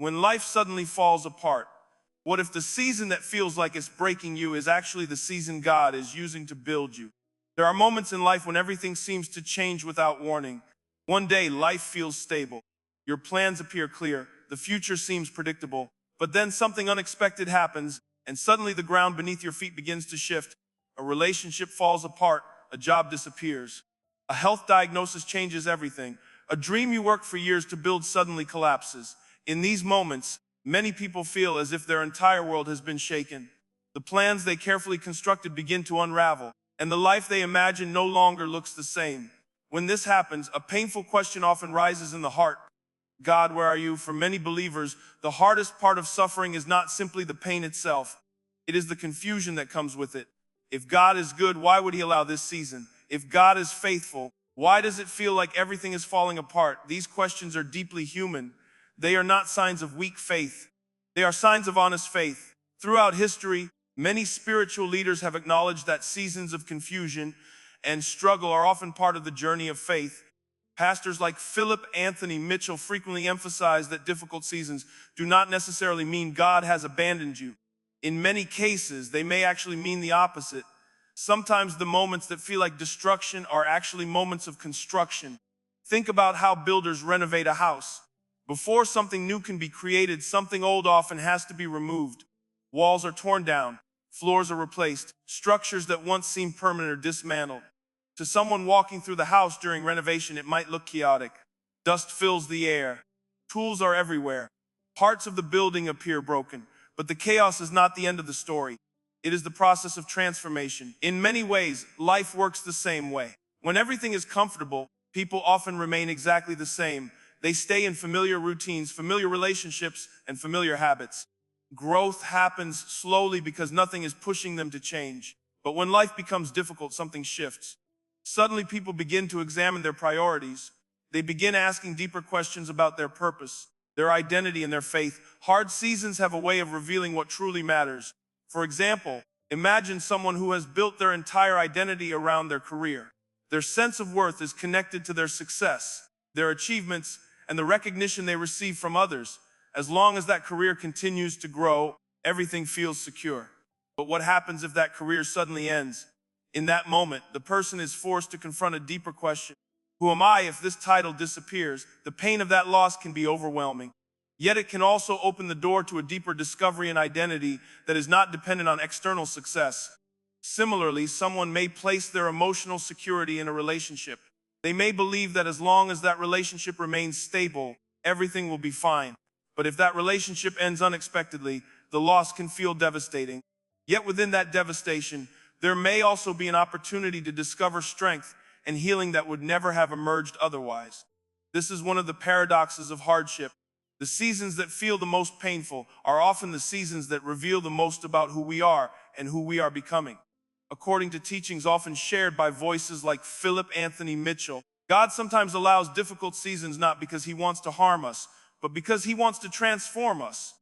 When life suddenly falls apart, what if the season that feels like it's breaking you is actually the season God is using to build you? There are moments in life when everything seems to change without warning. One day, life feels stable. Your plans appear clear. The future seems predictable. But then something unexpected happens, and suddenly the ground beneath your feet begins to shift. A relationship falls apart. A job disappears. A health diagnosis changes everything. A dream you worked for years to build suddenly collapses. In these moments, many people feel as if their entire world has been shaken. The plans they carefully constructed begin to unravel, and the life they imagined no longer looks the same. When this happens, a painful question often rises in the heart. God, where are you? For many believers, the hardest part of suffering is not simply the pain itself. It is the confusion that comes with it. If God is good, why would he allow this season? If God is faithful, why does it feel like everything is falling apart? These questions are deeply human. They are not signs of weak faith. They are signs of honest faith. Throughout history, many spiritual leaders have acknowledged that seasons of confusion and struggle are often part of the journey of faith. Pastors like Philip Anthony Mitchell frequently emphasize that difficult seasons do not necessarily mean God has abandoned you. In many cases, they may actually mean the opposite. Sometimes the moments that feel like destruction are actually moments of construction. Think about how builders renovate a house. Before something new can be created, something old often has to be removed. Walls are torn down, floors are replaced, structures that once seemed permanent are dismantled. To someone walking through the house during renovation, it might look chaotic. Dust fills the air. Tools are everywhere. Parts of the building appear broken. But the chaos is not the end of the story. It is the process of transformation. In many ways, life works the same way. When everything is comfortable, people often remain exactly the same. They stay in familiar routines, familiar relationships, and familiar habits. Growth happens slowly because nothing is pushing them to change. But when life becomes difficult, something shifts. Suddenly, people begin to examine their priorities. They begin asking deeper questions about their purpose, their identity, and their faith. Hard seasons have a way of revealing what truly matters. For example, imagine someone who has built their entire identity around their career. Their sense of worth is connected to their success, their achievements, and the recognition they receive from others. As long as that career continues to grow, everything feels secure. But what happens if that career suddenly ends? In that moment, the person is forced to confront a deeper question. Who am I if this title disappears? The pain of that loss can be overwhelming. Yet it can also open the door to a deeper discovery and identity that is not dependent on external success. Similarly, someone may place their emotional security in a relationship. They may believe that as long as that relationship remains stable, everything will be fine. But if that relationship ends unexpectedly, the loss can feel devastating. Yet within that devastation, there may also be an opportunity to discover strength and healing that would never have emerged otherwise. This is one of the paradoxes of hardship. The seasons that feel the most painful are often the seasons that reveal the most about who we are and who we are becoming. According to teachings often shared by voices like Philip Anthony Mitchell, God sometimes allows difficult seasons not because he wants to harm us, but because he wants to transform us.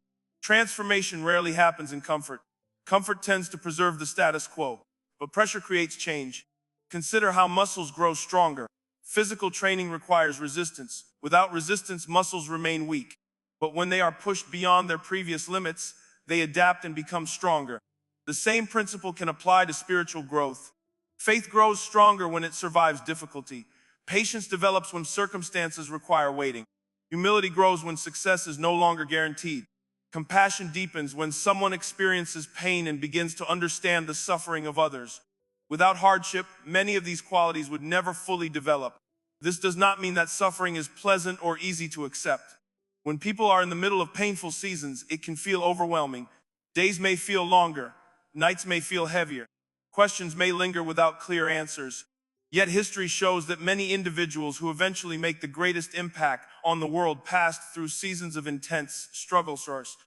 Transformation rarely happens in comfort. Comfort tends to preserve the status quo, but pressure creates change. Consider how muscles grow stronger. Physical training requires resistance. Without resistance, muscles remain weak. But when they are pushed beyond their previous limits, they adapt and become stronger. The same principle can apply to spiritual growth. Faith grows stronger when it survives difficulty. Patience develops when circumstances require waiting. Humility grows when success is no longer guaranteed. Compassion deepens when someone experiences pain and begins to understand the suffering of others. Without hardship, many of these qualities would never fully develop. This does not mean that suffering is pleasant or easy to accept. When people are in the middle of painful seasons, it can feel overwhelming. Days may feel longer, nights may feel heavier, questions may linger without clear answers. Yet history shows that many individuals who eventually make the greatest impact on the world passed through seasons of intense struggle first.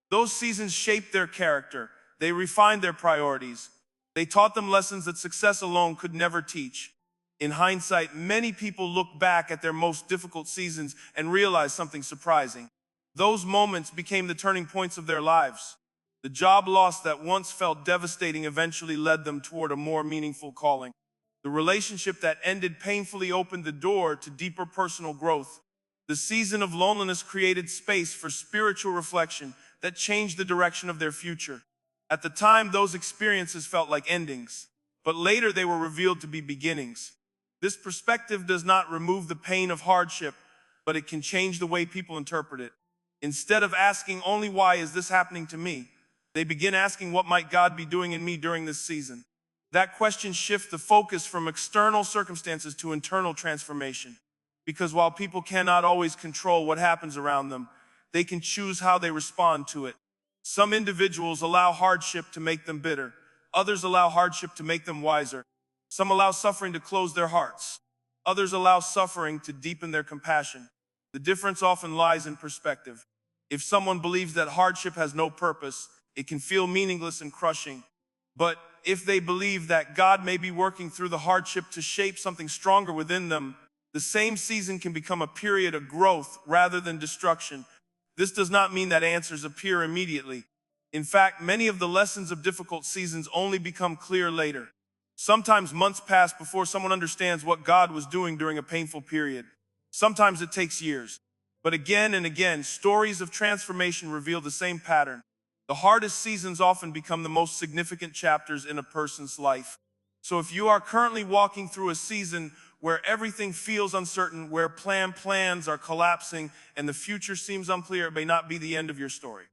Those seasons shaped their character. They refined their priorities. They taught them lessons that success alone could never teach. In hindsight, many people look back at their most difficult seasons and realize something surprising. Those moments became the turning points of their lives. The job loss that once felt devastating eventually led them toward a more meaningful calling. The relationship that ended painfully opened the door to deeper personal growth. The season of loneliness created space for spiritual reflection that changed the direction of their future. At the time, those experiences felt like endings, but later they were revealed to be beginnings. This perspective does not remove the pain of hardship, but it can change the way people interpret it. Instead of asking only why is this happening to me, they begin asking what might God be doing in me during this season. That question shifts the focus from external circumstances to internal transformation. Because while people cannot always control what happens around them, they can choose how they respond to it. Some individuals allow hardship to make them bitter. Others allow hardship to make them wiser. Some allow suffering to close their hearts. Others allow suffering to deepen their compassion. The difference often lies in perspective. If someone believes that hardship has no purpose, it can feel meaningless and crushing. But if they believe that God may be working through the hardship to shape something stronger within them, the same season can become a period of growth rather than destruction. This does not mean that answers appear immediately. In fact, many of the lessons of difficult seasons only become clear later. Sometimes months pass before someone understands what God was doing during a painful period. Sometimes it takes years. But again and again, stories of transformation reveal the same pattern. The hardest seasons often become the most significant chapters in a person's life. So if you are currently walking through a season where everything feels uncertain, where plans are collapsing, and the future seems unclear, it may not be the end of your story.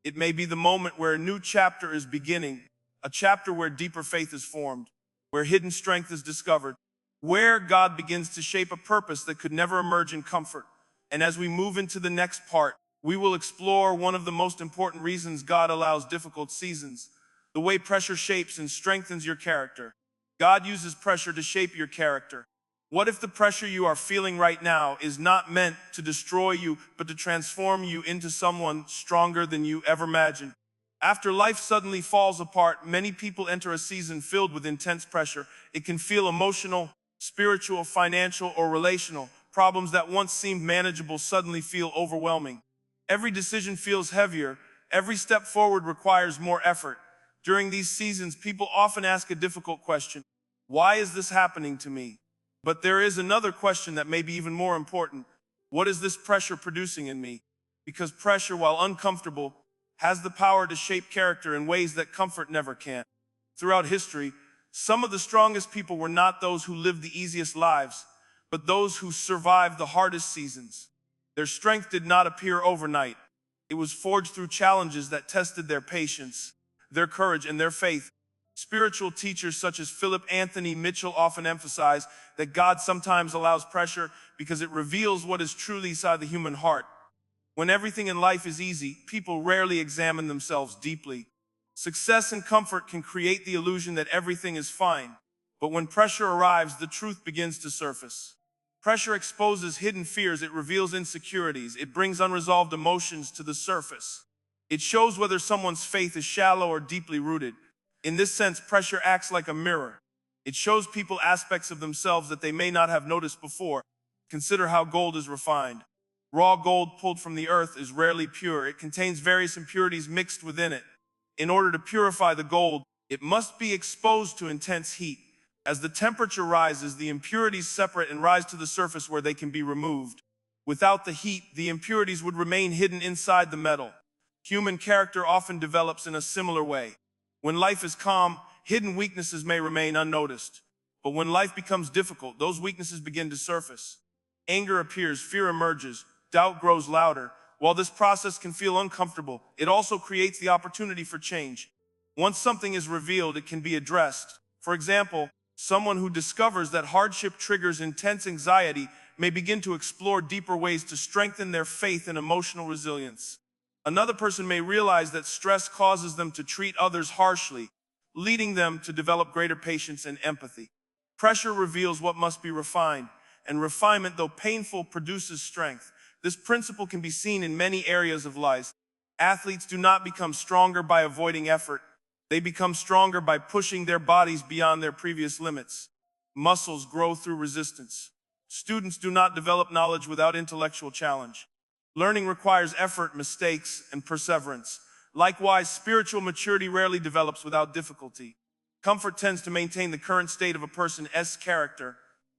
It may be the moment where a new chapter is beginning, a chapter where deeper faith is formed, where hidden strength is discovered, where God begins to shape a purpose that could never emerge in comfort. And as we move into the next part, we will explore one of the most important reasons God allows difficult seasons: the way pressure shapes and strengthens your character. God uses pressure to shape your character. What if the pressure you are feeling right now is not meant to destroy you, but to transform you into someone stronger than you ever imagined? After life suddenly falls apart, many people enter a season filled with intense pressure. It can feel emotional, spiritual, financial, or relational. Problems that once seemed manageable suddenly feel overwhelming. Every decision feels heavier. Every step forward requires more effort. During these seasons, people often ask a difficult question: why is this happening to me? But there is another question that may be even more important. What is this pressure producing in me? Because pressure, while uncomfortable, has the power to shape character in ways that comfort never can. Throughout history, some of the strongest people were not those who lived the easiest lives, but those who survived the hardest seasons. Their strength did not appear overnight. It was forged through challenges that tested their patience, their courage, and their faith. Spiritual teachers such as Philip Anthony Mitchell often emphasize that God sometimes allows pressure because it reveals what is truly inside the human heart. When everything in life is easy, people rarely examine themselves deeply. Success and comfort can create the illusion that everything is fine, but when pressure arrives, the truth begins to surface. Pressure exposes hidden fears, it reveals insecurities, it brings unresolved emotions to the surface. It shows whether someone's faith is shallow or deeply rooted. In this sense, pressure acts like a mirror. It shows people aspects of themselves that they may not have noticed before. Consider how gold is refined. Raw gold pulled from the earth is rarely pure. It contains various impurities mixed within it. In order to purify the gold, it must be exposed to intense heat. As the temperature rises, the impurities separate and rise to the surface where they can be removed. Without the heat, the impurities would remain hidden inside the metal. Human character often develops in a similar way. When life is calm, hidden weaknesses may remain unnoticed. But when life becomes difficult, those weaknesses begin to surface. Anger appears, fear emerges, doubt grows louder. While this process can feel uncomfortable, it also creates the opportunity for change. Once something is revealed, it can be addressed. For example, someone who discovers that hardship triggers intense anxiety may begin to explore deeper ways to strengthen their faith and emotional resilience. Another person may realize that stress causes them to treat others harshly, leading them to develop greater patience and empathy. Pressure reveals what must be refined, and refinement, though painful, produces strength. This principle can be seen in many areas of life. Athletes do not become stronger by avoiding effort. They become stronger by pushing their bodies beyond their previous limits. Muscles grow through resistance. Students do not develop knowledge without intellectual challenge. Learning requires effort, mistakes, and perseverance. Likewise, spiritual maturity rarely develops without difficulty. Comfort tends to maintain the current state of a person's character,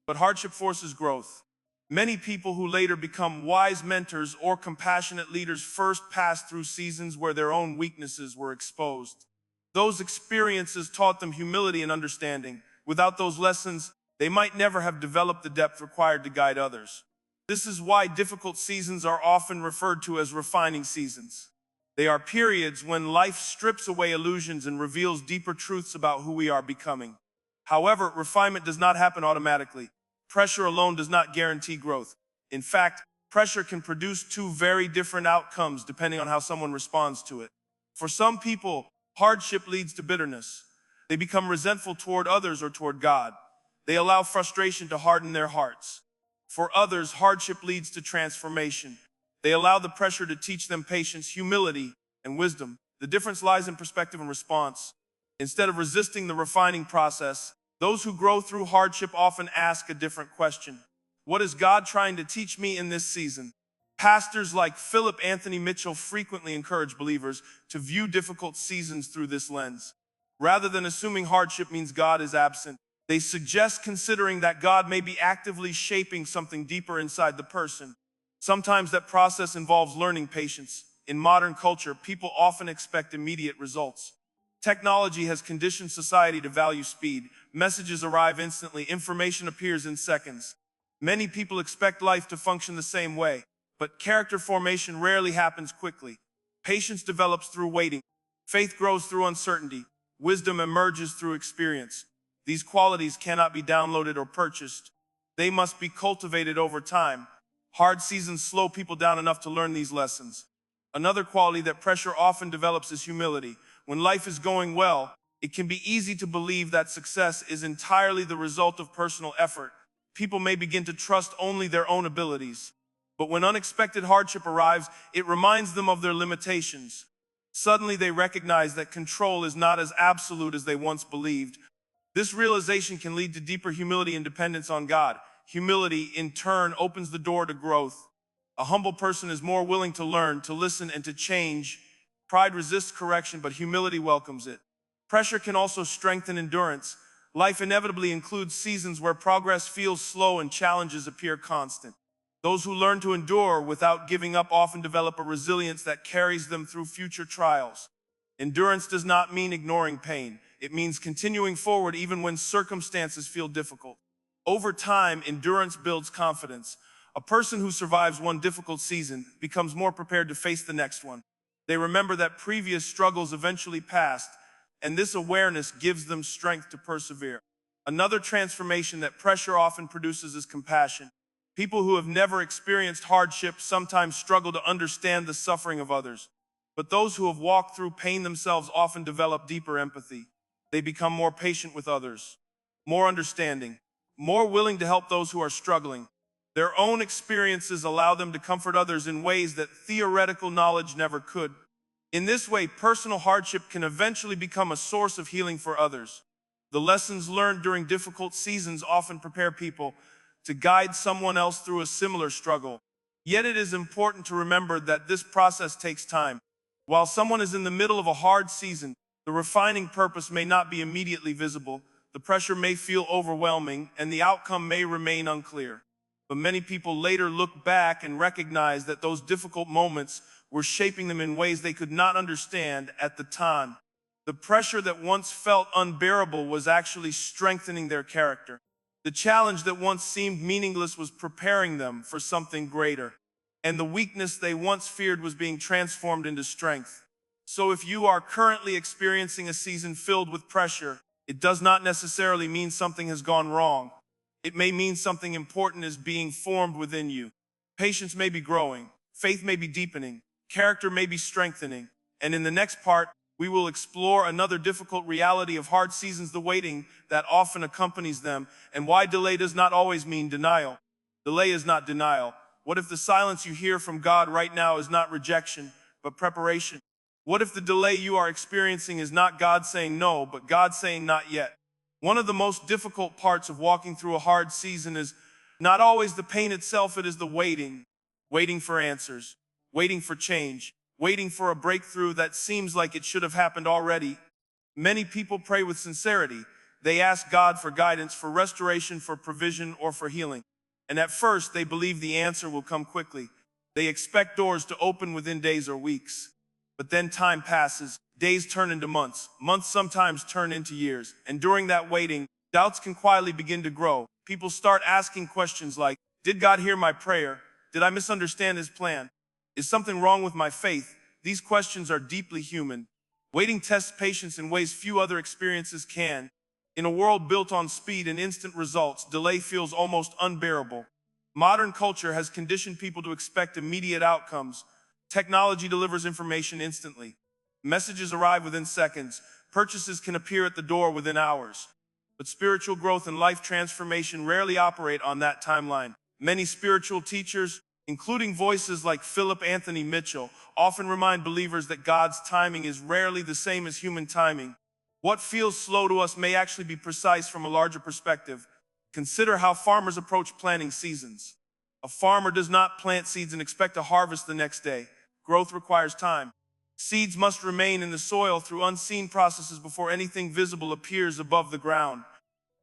but hardship forces growth. Many people who later become wise mentors or compassionate leaders first passed through seasons where their own weaknesses were exposed. Those experiences taught them humility and understanding. Without those lessons, they might never have developed the depth required to guide others. This is why difficult seasons are often referred to as refining seasons. They are periods when life strips away illusions and reveals deeper truths about who we are becoming. However, refinement does not happen automatically. Pressure alone does not guarantee growth. In fact, pressure can produce two very different outcomes depending on how someone responds to it. For some people, hardship leads to bitterness. They become resentful toward others or toward God. They allow frustration to harden their hearts. For others, hardship leads to transformation. They allow the pressure to teach them patience, humility, and wisdom. The difference lies in perspective and response. Instead of resisting the refining process, those who grow through hardship often ask a different question. What is God trying to teach me in this season? Pastors like Philip Anthony Mitchell frequently encourage believers to view difficult seasons through this lens. Rather than assuming hardship means God is absent, they suggest considering that God may be actively shaping something deeper inside the person. Sometimes that process involves learning patience. In modern culture, people often expect immediate results. Technology has conditioned society to value speed. Messages arrive instantly, information appears in seconds. Many people expect life to function the same way, but character formation rarely happens quickly. Patience develops through waiting. Faith grows through uncertainty. Wisdom emerges through experience. These qualities cannot be downloaded or purchased. They must be cultivated over time. Hard seasons slow people down enough to learn these lessons. Another quality that pressure often develops is humility. When life is going well, it can be easy to believe that success is entirely the result of personal effort. People may begin to trust only their own abilities. But when unexpected hardship arrives, it reminds them of their limitations. Suddenly they recognize that control is not as absolute as they once believed. This realization can lead to deeper humility and dependence on God. Humility, in turn, opens the door to growth. A humble person is more willing to learn, to listen, and to change. Pride resists correction, but humility welcomes it. Pressure can also strengthen endurance. Life inevitably includes seasons where progress feels slow and challenges appear constant. Those who learn to endure without giving up often develop a resilience that carries them through future trials. Endurance does not mean ignoring pain. It means continuing forward even when circumstances feel difficult. Over time, endurance builds confidence. A person who survives one difficult season becomes more prepared to face the next one. They remember that previous struggles eventually passed, and this awareness gives them strength to persevere. Another transformation that pressure often produces is compassion. People who have never experienced hardship sometimes struggle to understand the suffering of others. But those who have walked through pain themselves often develop deeper empathy. They become more patient with others, more understanding, more willing to help those who are struggling. Their own experiences allow them to comfort others in ways that theoretical knowledge never could. In this way, personal hardship can eventually become a source of healing for others. The lessons learned during difficult seasons often prepare people to guide someone else through a similar struggle. Yet it is important to remember that this process takes time. While someone is in the middle of a hard season, the refining purpose may not be immediately visible. The pressure may feel overwhelming, and the outcome may remain unclear. But many people later look back and recognize that those difficult moments were shaping them in ways they could not understand at the time. The pressure that once felt unbearable was actually strengthening their character. The challenge that once seemed meaningless was preparing them for something greater. And the weakness they once feared was being transformed into strength. So if you are currently experiencing a season filled with pressure, it does not necessarily mean something has gone wrong. It may mean something important is being formed within you. Patience may be growing, faith may be deepening, character may be strengthening. And in the next part, we will explore another difficult reality of hard seasons, the waiting that often accompanies them, and why delay does not always mean denial. Delay is not denial. What if the silence you hear from God right now is not rejection, but preparation? What if the delay you are experiencing is not God saying no, but God saying not yet? One of the most difficult parts of walking through a hard season is not always the pain itself, it is the waiting. Waiting for answers, waiting for change, waiting for a breakthrough that seems like it should have happened already. Many people pray with sincerity. They ask God for guidance, for restoration, for provision, or for healing. And at first, they believe the answer will come quickly. They expect doors to open within days or weeks. But then time passes, days turn into months, months sometimes turn into years. And during that waiting, doubts can quietly begin to grow. People start asking questions like, did God hear my prayer? Did I misunderstand his plan? Is something wrong with my faith? These questions are deeply human. Waiting tests patience in ways few other experiences can. In a world built on speed and instant results, delay feels almost unbearable. Modern culture has conditioned people to expect immediate outcomes. Technology delivers information instantly. Messages arrive within seconds. Purchases can appear at the door within hours. But spiritual growth and life transformation rarely operate on that timeline. Many spiritual teachers, including voices like Philip Anthony Mitchell, often remind believers that God's timing is rarely the same as human timing. What feels slow to us may actually be precise from a larger perspective. Consider how farmers approach planting seasons. A farmer does not plant seeds and expect a harvest the next day. Growth requires time. Seeds must remain in the soil through unseen processes before anything visible appears above the ground.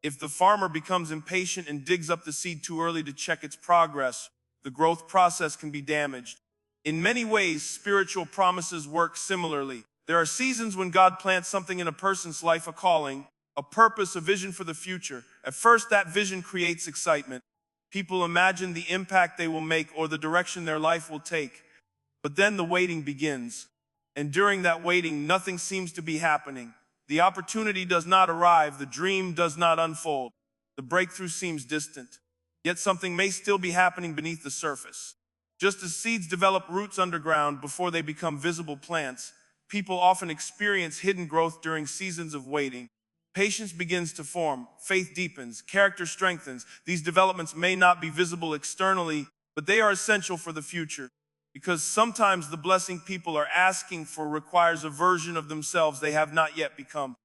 If the farmer becomes impatient and digs up the seed too early to check its progress, the growth process can be damaged. In many ways, spiritual promises work similarly. There are seasons when God plants something in a person's life, a calling, a purpose, a vision for the future. At first, that vision creates excitement. People imagine the impact they will make or the direction their life will take. But then the waiting begins. And during that waiting, nothing seems to be happening. The opportunity does not arrive. The dream does not unfold. The breakthrough seems distant. Yet something may still be happening beneath the surface. Just as seeds develop roots underground before they become visible plants, people often experience hidden growth during seasons of waiting. Patience begins to form, faith deepens, character strengthens. These developments may not be visible externally, but they are essential for the future. Because sometimes the blessing people are asking for requires a version of themselves they have not yet become.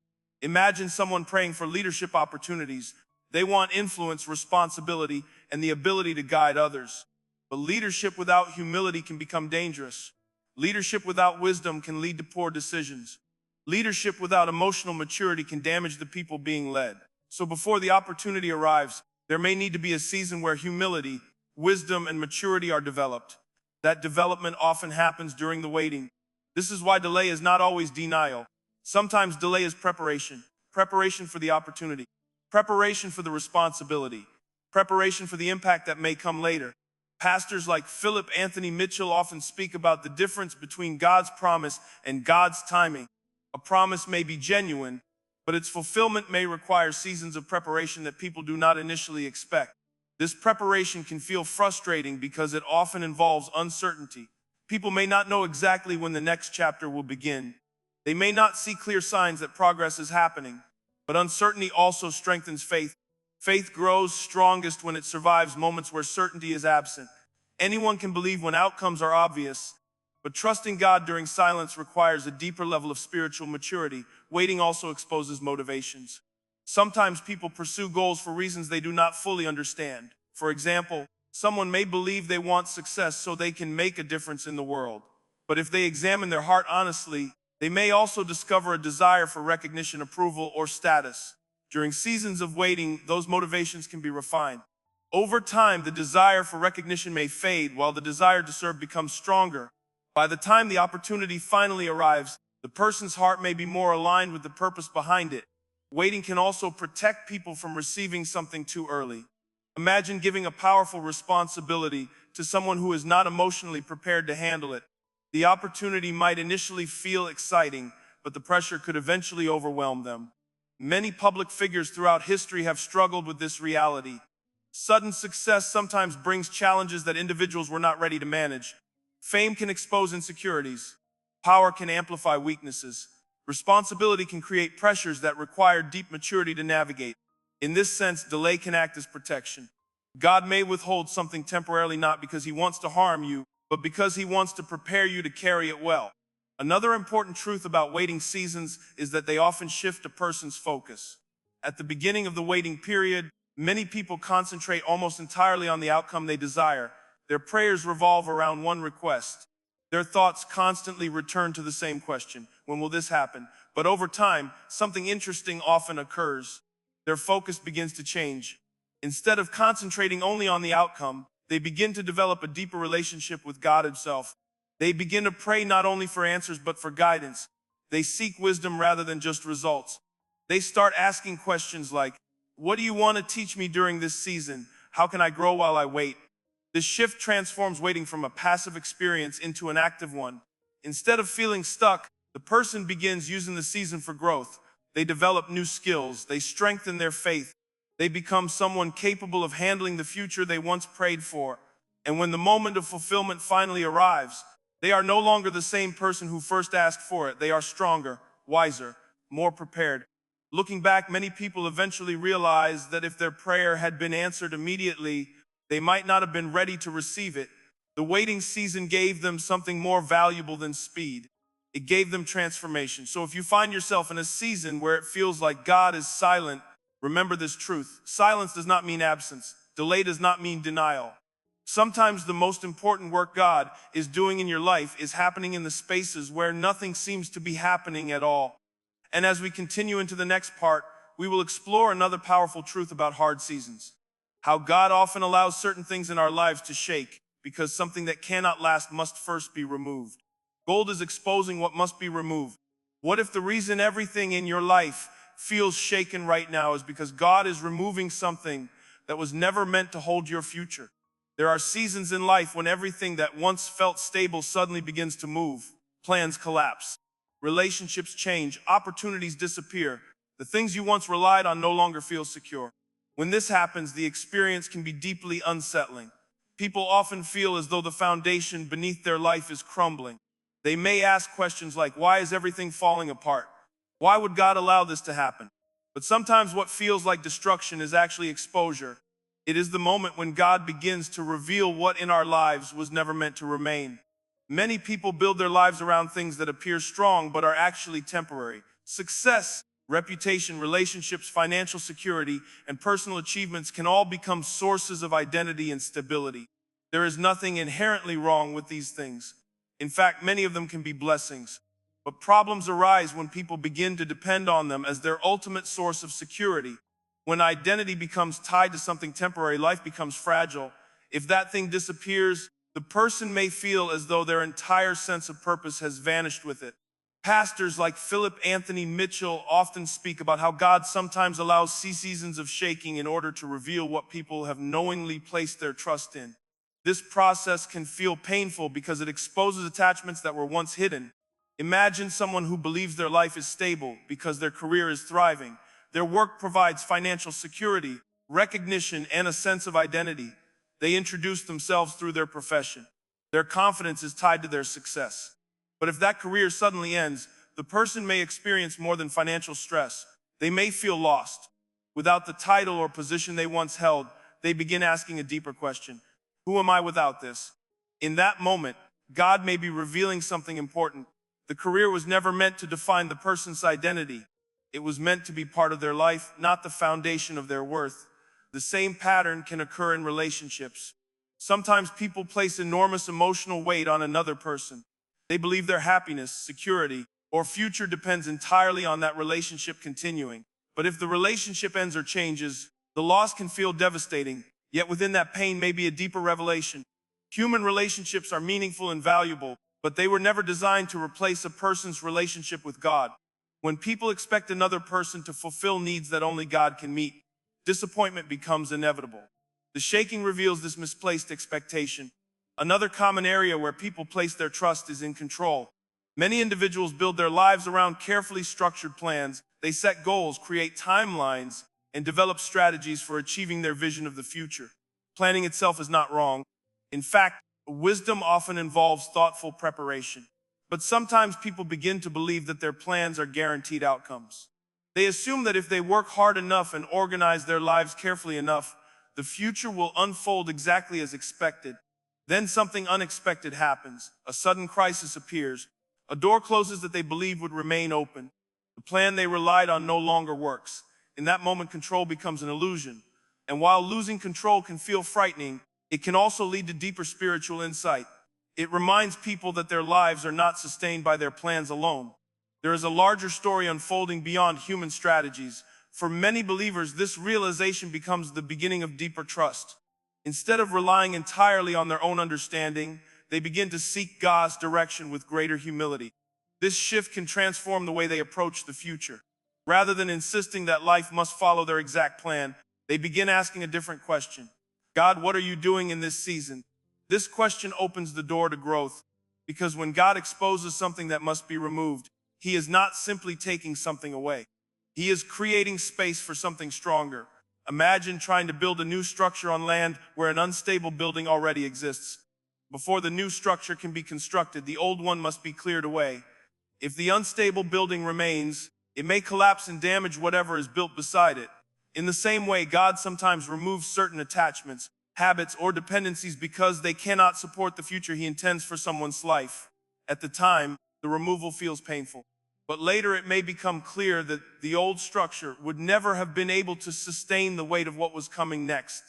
Imagine someone praying for leadership opportunities. They want influence, responsibility, and the ability to guide others. But leadership without humility can become dangerous. Leadership without wisdom can lead to poor decisions. Leadership without emotional maturity can damage the people being led. So before the opportunity arrives, there may need to be a season where humility, wisdom, and maturity are developed. That development often happens during the waiting. This is why delay is not always denial. Sometimes delay is preparation. Preparation for the opportunity. Preparation for the responsibility. Preparation for the impact that may come later. Pastors like Philip Anthony Mitchell often speak about the difference between God's promise and God's timing. A promise may be genuine, but its fulfillment may require seasons of preparation that people do not initially expect. This preparation can feel frustrating because it often involves uncertainty. People may not know exactly when the next chapter will begin. They may not see clear signs that progress is happening, but uncertainty also strengthens faith. Faith grows strongest when it survives moments where certainty is absent. Anyone can believe when outcomes are obvious, but trusting God during silence requires a deeper level of spiritual maturity. Waiting also exposes motivations. Sometimes people pursue goals for reasons they do not fully understand. For example, someone may believe they want success so they can make a difference in the world. But if they examine their heart honestly, they may also discover a desire for recognition, approval, or status. During seasons of waiting, those motivations can be refined. Over time, the desire for recognition may fade while the desire to serve becomes stronger. By the time the opportunity finally arrives, the person's heart may be more aligned with the purpose behind it. Waiting can also protect people from receiving something too early. Imagine giving a powerful responsibility to someone who is not emotionally prepared to handle it. The opportunity might initially feel exciting, but the pressure could eventually overwhelm them. Many public figures throughout history have struggled with this reality. Sudden success sometimes brings challenges that individuals were not ready to manage. Fame can expose insecurities. Power can amplify weaknesses. Responsibility can create pressures that require deep maturity to navigate. In this sense, delay can act as protection. God may withhold something temporarily not because he wants to harm you, but because he wants to prepare you to carry it well. Another important truth about waiting seasons is that they often shift a person's focus. At the beginning of the waiting period, many people concentrate almost entirely on the outcome they desire. Their prayers revolve around one request. Their thoughts constantly return to the same question: when will this happen? But over time, something interesting often occurs. Their focus begins to change. Instead of concentrating only on the outcome, they begin to develop a deeper relationship with God Himself. They begin to pray not only for answers but for guidance. They seek wisdom rather than just results. They start asking questions like, what do you want to teach me during this season? How can I grow while I wait? This shift transforms waiting from a passive experience into an active one. Instead of feeling stuck, the person begins using the season for growth. They develop new skills. They strengthen their faith. They become someone capable of handling the future they once prayed for. And when the moment of fulfillment finally arrives, they are no longer the same person who first asked for it. They are stronger, wiser, more prepared. Looking back, many people eventually realized that if their prayer had been answered immediately, they might not have been ready to receive it. The waiting season gave them something more valuable than speed. It gave them transformation. So if you find yourself in a season where it feels like God is silent, remember this truth. Silence does not mean absence. Delay does not mean denial. Sometimes the most important work God is doing in your life is happening in the spaces where nothing seems to be happening at all. And as we continue into the next part, we will explore another powerful truth about hard seasons. How God often allows certain things in our lives to shake because something that cannot last must first be removed. Gold is exposing what must be removed. What if the reason everything in your life feels shaken right now is because God is removing something that was never meant to hold your future? There are seasons in life when everything that once felt stable suddenly begins to move. Plans collapse. Relationships change. Opportunities disappear. The things you once relied on no longer feel secure. When this happens, the experience can be deeply unsettling. People often feel as though the foundation beneath their life is crumbling. They may ask questions like, why is everything falling apart? Why would God allow this to happen? But sometimes what feels like destruction is actually exposure. It is the moment when God begins to reveal what in our lives was never meant to remain. Many people build their lives around things that appear strong but are actually temporary. Success, reputation, relationships, financial security, and personal achievements can all become sources of identity and stability. There is nothing inherently wrong with these things. In fact, many of them can be blessings. But problems arise when people begin to depend on them as their ultimate source of security. When identity becomes tied to something temporary, life becomes fragile. If that thing disappears, the person may feel as though their entire sense of purpose has vanished with it. Pastors like Philip Anthony Mitchell often speak about how God sometimes allows seasons of shaking in order to reveal what people have knowingly placed their trust in. This process can feel painful because it exposes attachments that were once hidden. Imagine someone who believes their life is stable because their career is thriving. Their work provides financial security, recognition, and a sense of identity. They introduce themselves through their profession. Their confidence is tied to their success. But if that career suddenly ends, the person may experience more than financial stress. They may feel lost. Without the title or position they once held, they begin asking a deeper question. Who am I without this? In that moment, God may be revealing something important. The career was never meant to define the person's identity. It was meant to be part of their life, not the foundation of their worth. The same pattern can occur in relationships. Sometimes people place enormous emotional weight on another person. They believe their happiness, security, or future depends entirely on that relationship continuing. But if the relationship ends or changes, the loss can feel devastating, yet within that pain may be a deeper revelation. Human relationships are meaningful and valuable, but they were never designed to replace a person's relationship with God. When people expect another person to fulfill needs that only God can meet, disappointment becomes inevitable. The shaking reveals this misplaced expectation. Another common area where people place their trust is in control. Many individuals build their lives around carefully structured plans. They set goals, create timelines, and develop strategies for achieving their vision of the future. Planning itself is not wrong. In fact, wisdom often involves thoughtful preparation. But sometimes people begin to believe that their plans are guaranteed outcomes. They assume that if they work hard enough and organize their lives carefully enough, the future will unfold exactly as expected. Then something unexpected happens. A sudden crisis appears. A door closes that they believed would remain open. The plan they relied on no longer works. In that moment, control becomes an illusion. And while losing control can feel frightening, it can also lead to deeper spiritual insight. It reminds people that their lives are not sustained by their plans alone. There is a larger story unfolding beyond human strategies. For many believers, this realization becomes the beginning of deeper trust. Instead of relying entirely on their own understanding, they begin to seek God's direction with greater humility. This shift can transform the way they approach the future. Rather than insisting that life must follow their exact plan, they begin asking a different question. God, what are you doing in this season? This question opens the door to growth, because when God exposes something that must be removed, He is not simply taking something away. He is creating space for something stronger. Imagine trying to build a new structure on land where an unstable building already exists. Before the new structure can be constructed, the old one must be cleared away. If the unstable building remains, it may collapse and damage whatever is built beside it. In the same way, God sometimes removes certain attachments, habits, or dependencies because they cannot support the future He intends for someone's life. At the time, the removal feels painful. But later it may become clear that the old structure would never have been able to sustain the weight of what was coming next.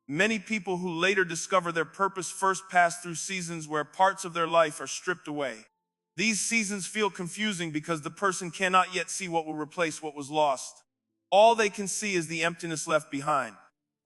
Many people who later discover their purpose first pass through seasons where parts of their life are stripped away. These seasons feel confusing because the person cannot yet see what will replace what was lost. All they can see is the emptiness left behind.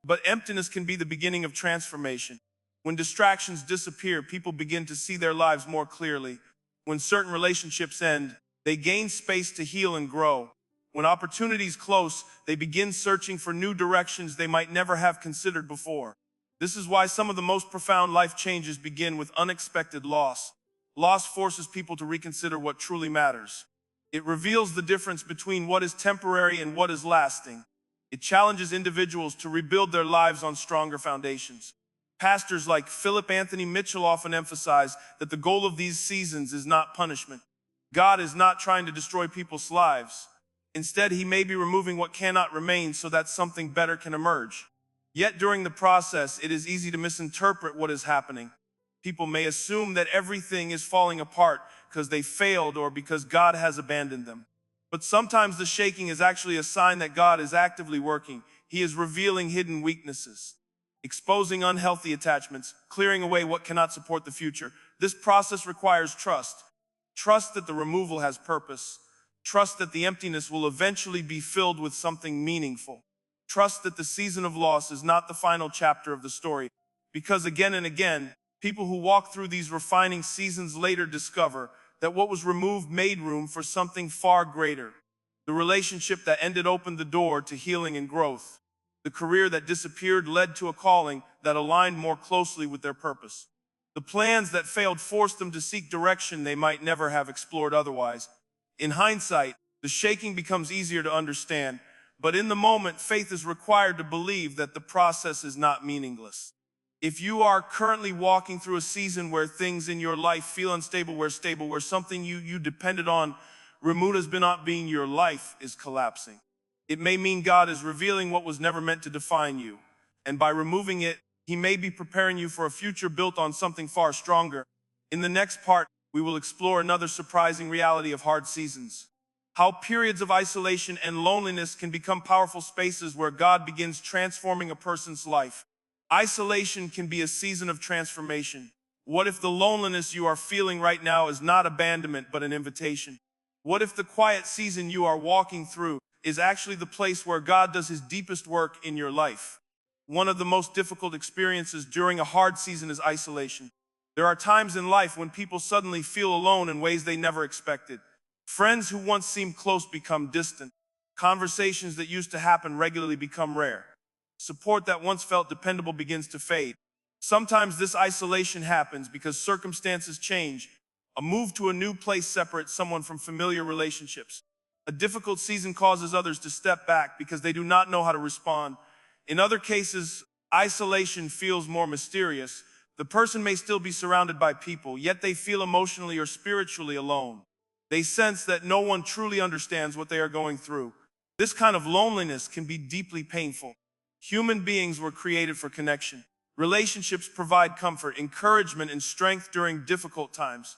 But emptiness can be the beginning of transformation. When distractions disappear, people begin to see their lives more clearly. When certain relationships end, they gain space to heal and grow. When opportunities close, they begin searching for new directions they might never have considered before. This is why some of the most profound life changes begin with unexpected loss. Loss forces people to reconsider what truly matters. It reveals the difference between what is temporary and what is lasting. It challenges individuals to rebuild their lives on stronger foundations. Pastors like Philip Anthony Mitchell often emphasize that the goal of these seasons is not punishment. God is not trying to destroy people's lives. Instead, He may be removing what cannot remain so that something better can emerge. Yet during the process, it is easy to misinterpret what is happening. People may assume that everything is falling apart because they failed or because God has abandoned them. But sometimes the shaking is actually a sign that God is actively working. He is revealing hidden weaknesses, exposing unhealthy attachments, clearing away what cannot support the future. This process requires trust. Trust that the removal has purpose. Trust that the emptiness will eventually be filled with something meaningful. Trust that the season of loss is not the final chapter of the story. Because again and again, people who walk through these refining seasons later discover that what was removed made room for something far greater. The relationship that ended opened the door to healing and growth. The career that disappeared led to a calling that aligned more closely with their purpose. The plans that failed forced them to seek direction they might never have explored otherwise. In hindsight, the shaking becomes easier to understand, but in the moment, faith is required to believe that the process is not meaningless. If you are currently walking through a season where things in your life feel unstable, where something you depended on removed has been not being, your life is collapsing. It may mean God is revealing what was never meant to define you, and by removing it, He may be preparing you for a future built on something far stronger. In the next part, we will explore another surprising reality of hard seasons. How periods of isolation and loneliness can become powerful spaces where God begins transforming a person's life. Isolation can be a season of transformation. What if the loneliness you are feeling right now is not abandonment but an invitation? What if the quiet season you are walking through is actually the place where God does His deepest work in your life? One of the most difficult experiences during a hard season is isolation. There are times in life when people suddenly feel alone in ways they never expected. Friends who once seemed close become distant. Conversations that used to happen regularly become rare. Support that once felt dependable begins to fade. Sometimes this isolation happens because circumstances change. A move to a new place separates someone from familiar relationships. A difficult season causes others to step back because they do not know how to respond. In other cases, isolation feels more mysterious. The person may still be surrounded by people, yet they feel emotionally or spiritually alone. They sense that no one truly understands what they are going through. This kind of loneliness can be deeply painful. Human beings were created for connection. Relationships provide comfort, encouragement, and strength during difficult times.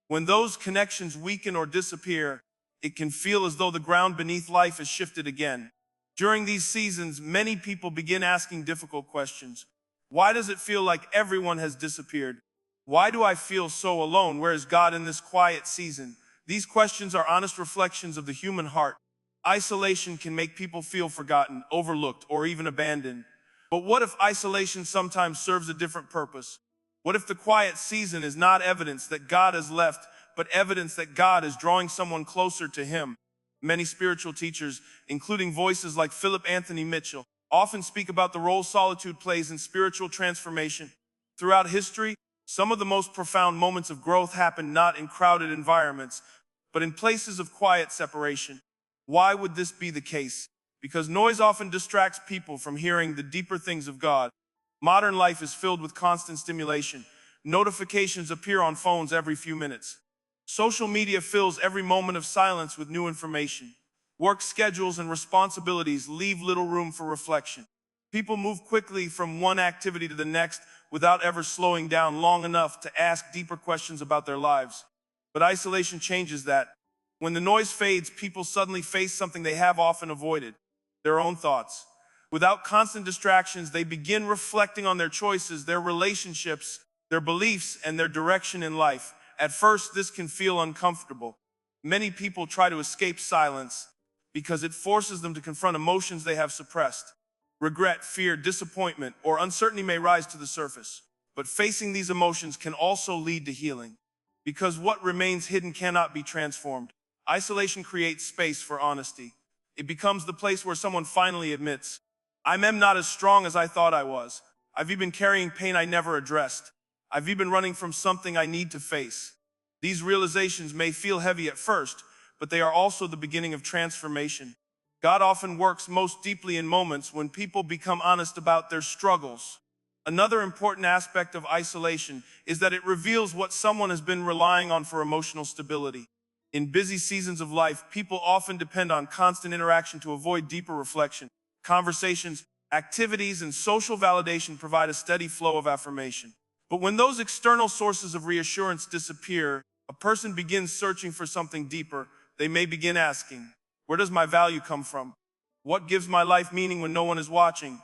When those connections weaken or disappear, it can feel as though the ground beneath life has shifted again. During these seasons, many people begin asking difficult questions. Why does it feel like everyone has disappeared? Why do I feel so alone? Where is God in this quiet season? These questions are honest reflections of the human heart. Isolation can make people feel forgotten, overlooked, or even abandoned. But what if isolation sometimes serves a different purpose? What if the quiet season is not evidence that God has left, but evidence that God is drawing someone closer to Him? Many spiritual teachers, including voices like Philip Anthony Mitchell, often speak about the role solitude plays in spiritual transformation. Throughout history, some of the most profound moments of growth happen not in crowded environments, but in places of quiet separation. Why would this be the case? Because noise often distracts people from hearing the deeper things of God. Modern life is filled with constant stimulation. Notifications appear on phones every few minutes. Social media fills every moment of silence with new information. Work schedules and responsibilities leave little room for reflection. People move quickly from one activity to the next without ever slowing down long enough to ask deeper questions about their lives. But isolation changes that. When the noise fades, people suddenly face something they have often avoided: their own thoughts. Without constant distractions, they begin reflecting on their choices, their relationships, their beliefs, and their direction in life. At first, this can feel uncomfortable. Many people try to escape silence because it forces them to confront emotions they have suppressed. Regret, fear, disappointment, or uncertainty may rise to the surface. But facing these emotions can also lead to healing, because what remains hidden cannot be transformed. Isolation creates space for honesty. It becomes the place where someone finally admits, I'm not as strong as I thought I was. I've been carrying pain I never addressed. I've been running from something I need to face. These realizations may feel heavy at first, but they are also the beginning of transformation. God often works most deeply in moments when people become honest about their struggles. Another important aspect of isolation is that it reveals what someone has been relying on for emotional stability. In busy seasons of life, people often depend on constant interaction to avoid deeper reflection. Conversations, activities, and social validation provide a steady flow of affirmation. But when those external sources of reassurance disappear, a person begins searching for something deeper. They may begin asking, where does my value come from? What gives my life meaning when no one is watching?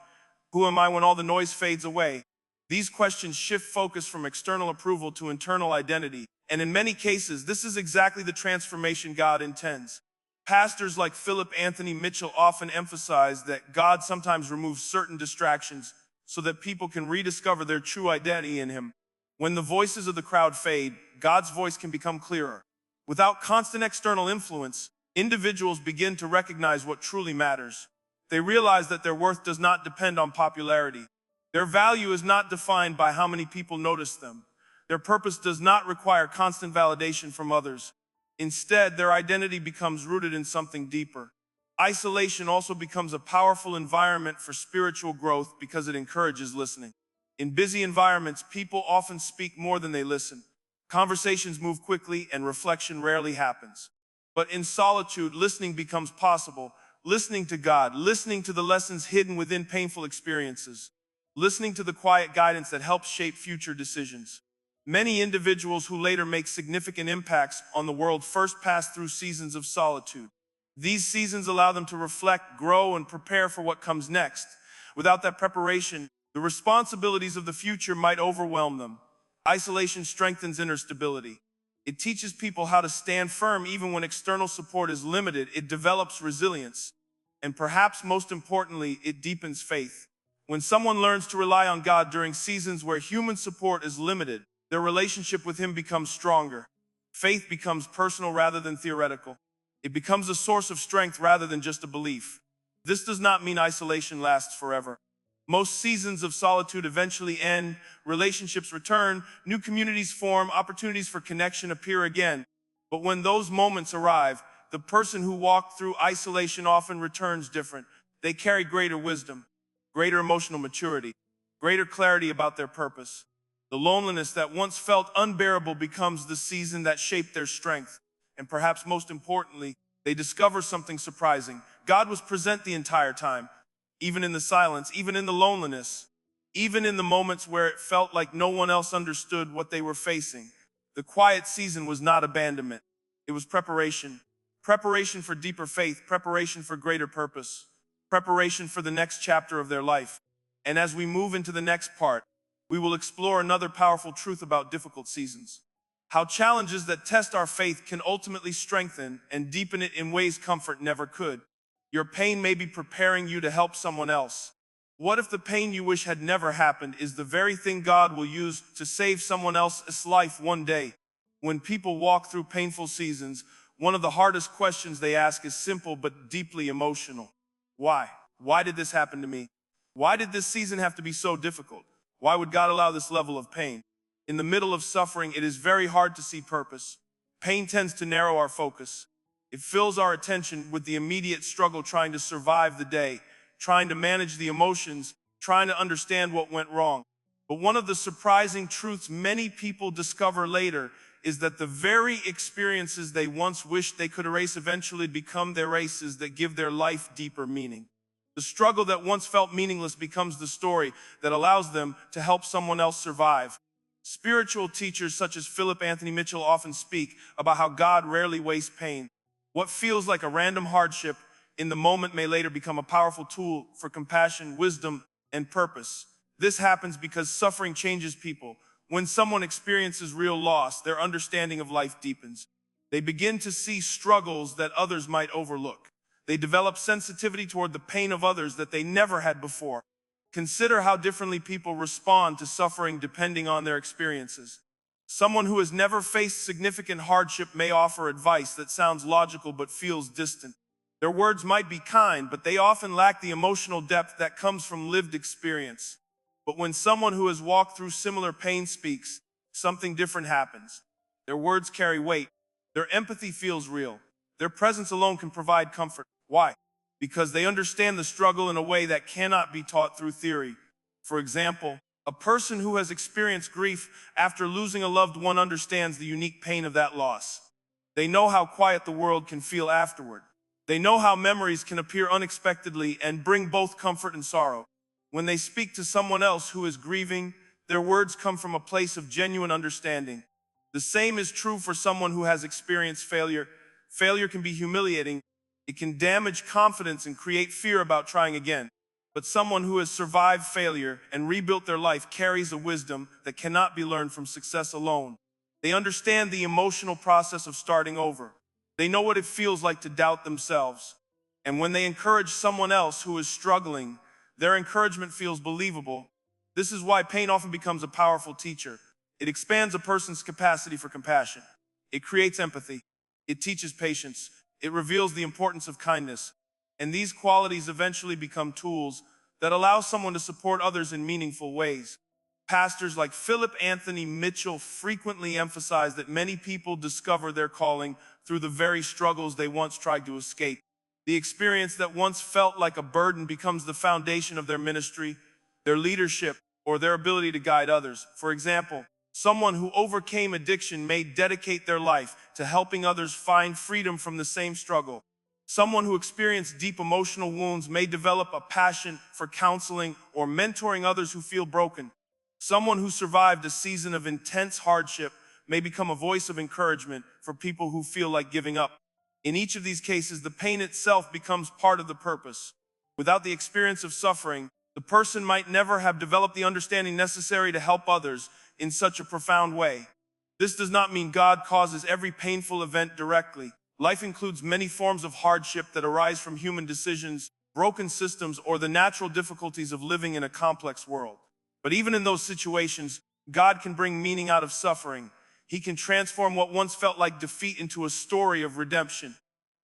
Who am I when all the noise fades away? These questions shift focus from external approval to internal identity. And in many cases, this is exactly the transformation God intends. Pastors like Philip Anthony Mitchell often emphasize that God sometimes removes certain distractions so that people can rediscover their true identity in Him. When the voices of the crowd fade, God's voice can become clearer. Without constant external influence, individuals begin to recognize what truly matters. They realize that their worth does not depend on popularity. Their value is not defined by how many people notice them. Their purpose does not require constant validation from others. Instead, their identity becomes rooted in something deeper. Isolation also becomes a powerful environment for spiritual growth because it encourages listening. In busy environments, people often speak more than they listen. Conversations move quickly and reflection rarely happens. But in solitude, listening becomes possible. Listening to God, listening to the lessons hidden within painful experiences, listening to the quiet guidance that helps shape future decisions. Many individuals who later make significant impacts on the world first pass through seasons of solitude. These seasons allow them to reflect, grow, and prepare for what comes next. Without that preparation, the responsibilities of the future might overwhelm them. Isolation strengthens inner stability. It teaches people how to stand firm even when external support is limited. It develops resilience. And perhaps most importantly, it deepens faith. When someone learns to rely on God during seasons where human support is limited, their relationship with Him becomes stronger. Faith becomes personal rather than theoretical. It becomes a source of strength rather than just a belief. This does not mean isolation lasts forever. Most seasons of solitude eventually end, relationships return, new communities form, opportunities for connection appear again. But when those moments arrive, the person who walked through isolation often returns different. They carry greater wisdom, greater emotional maturity, greater clarity about their purpose. The loneliness that once felt unbearable becomes the season that shaped their strength. And perhaps most importantly, they discover something surprising. God was present the entire time, even in the silence, even in the loneliness, even in the moments where it felt like no one else understood what they were facing. The quiet season was not abandonment. It was preparation. Preparation for deeper faith, preparation for greater purpose, preparation for the next chapter of their life. And as we move into the next part, we will explore another powerful truth about difficult seasons. How challenges that test our faith can ultimately strengthen and deepen it in ways comfort never could. Your pain may be preparing you to help someone else. What if the pain you wish had never happened is the very thing God will use to save someone else's life one day? When people walk through painful seasons, one of the hardest questions they ask is simple but deeply emotional. Why? Why did this happen to me? Why did this season have to be so difficult? Why would God allow this level of pain? In the middle of suffering, it is very hard to see purpose. Pain tends to narrow our focus. It fills our attention with the immediate struggle trying to survive the day, trying to manage the emotions, trying to understand what went wrong. But one of the surprising truths many people discover later is that the very experiences they once wished they could erase eventually become their races that give their life deeper meaning. The struggle that once felt meaningless becomes the story that allows them to help someone else survive. Spiritual teachers such as Philip Anthony Mitchell often speak about how God rarely wastes pain. What feels like a random hardship in the moment may later become a powerful tool for compassion, wisdom, and purpose. This happens because suffering changes people. When someone experiences real loss, their understanding of life deepens. They begin to see struggles that others might overlook. They develop sensitivity toward the pain of others that they never had before. Consider how differently people respond to suffering depending on their experiences. Someone who has never faced significant hardship may offer advice that sounds logical but feels distant. Their words might be kind, but they often lack the emotional depth that comes from lived experience. But when someone who has walked through similar pain speaks, something different happens. Their words carry weight. Their empathy feels real. Their presence alone can provide comfort. Why? Because they understand the struggle in a way that cannot be taught through theory. For example, a person who has experienced grief after losing a loved one understands the unique pain of that loss. They know how quiet the world can feel afterward. They know how memories can appear unexpectedly and bring both comfort and sorrow. When they speak to someone else who is grieving, their words come from a place of genuine understanding. The same is true for someone who has experienced failure. Failure can be humiliating. It can damage confidence and create fear about trying again. But someone who has survived failure and rebuilt their life carries a wisdom that cannot be learned from success alone. They understand the emotional process of starting over. They know what it feels like to doubt themselves. And when they encourage someone else who is struggling, their encouragement feels believable. This is why pain often becomes a powerful teacher. It expands a person's capacity for compassion. It creates empathy. It teaches patience. It reveals the importance of kindness, and these qualities eventually become tools that allow someone to support others in meaningful ways. Pastors like Philip Anthony Mitchell frequently emphasize that many people discover their calling through the very struggles they once tried to escape. The experience that once felt like a burden becomes the foundation of their ministry, their leadership, or their ability to guide others. For example, someone who overcame addiction may dedicate their life to helping others find freedom from the same struggle. Someone who experienced deep emotional wounds may develop a passion for counseling or mentoring others who feel broken. Someone who survived a season of intense hardship may become a voice of encouragement for people who feel like giving up. In each of these cases, the pain itself becomes part of the purpose. Without the experience of suffering, the person might never have developed the understanding necessary to help others in such a profound way. This does not mean God causes every painful event directly. Life includes many forms of hardship that arise from human decisions, broken systems, or the natural difficulties of living in a complex world. But even in those situations, God can bring meaning out of suffering. He can transform what once felt like defeat into a story of redemption.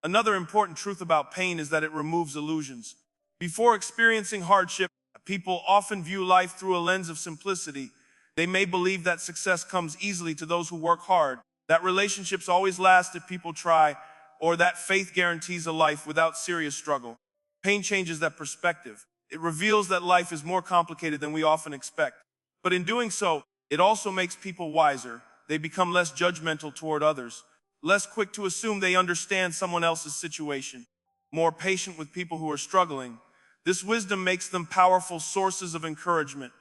Another important truth about pain is that it removes illusions. Before experiencing hardship, people often view life through a lens of simplicity. They may believe that success comes easily to those who work hard, that relationships always last if people try, or that faith guarantees a life without serious struggle. Pain changes that perspective. It reveals that life is more complicated than we often expect. But in doing so, it also makes people wiser. They become less judgmental toward others, less quick to assume they understand someone else's situation, more patient with people who are struggling. This wisdom makes them powerful sources of encouragement.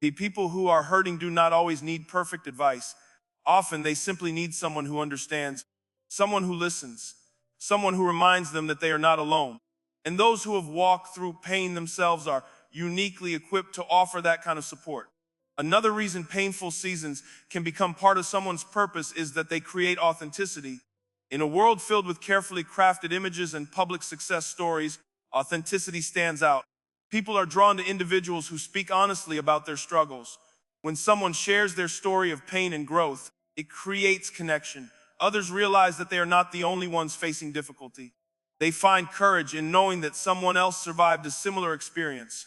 The people who are hurting do not always need perfect advice. Often they simply need someone who understands, someone who listens, someone who reminds them that they are not alone. And those who have walked through pain themselves are uniquely equipped to offer that kind of support. Another reason painful seasons can become part of someone's purpose is that they create authenticity. In a world filled with carefully crafted images and public success stories, authenticity stands out. People are drawn to individuals who speak honestly about their struggles. When someone shares their story of pain and growth, it creates connection. Others realize that they are not the only ones facing difficulty. They find courage in knowing that someone else survived a similar experience.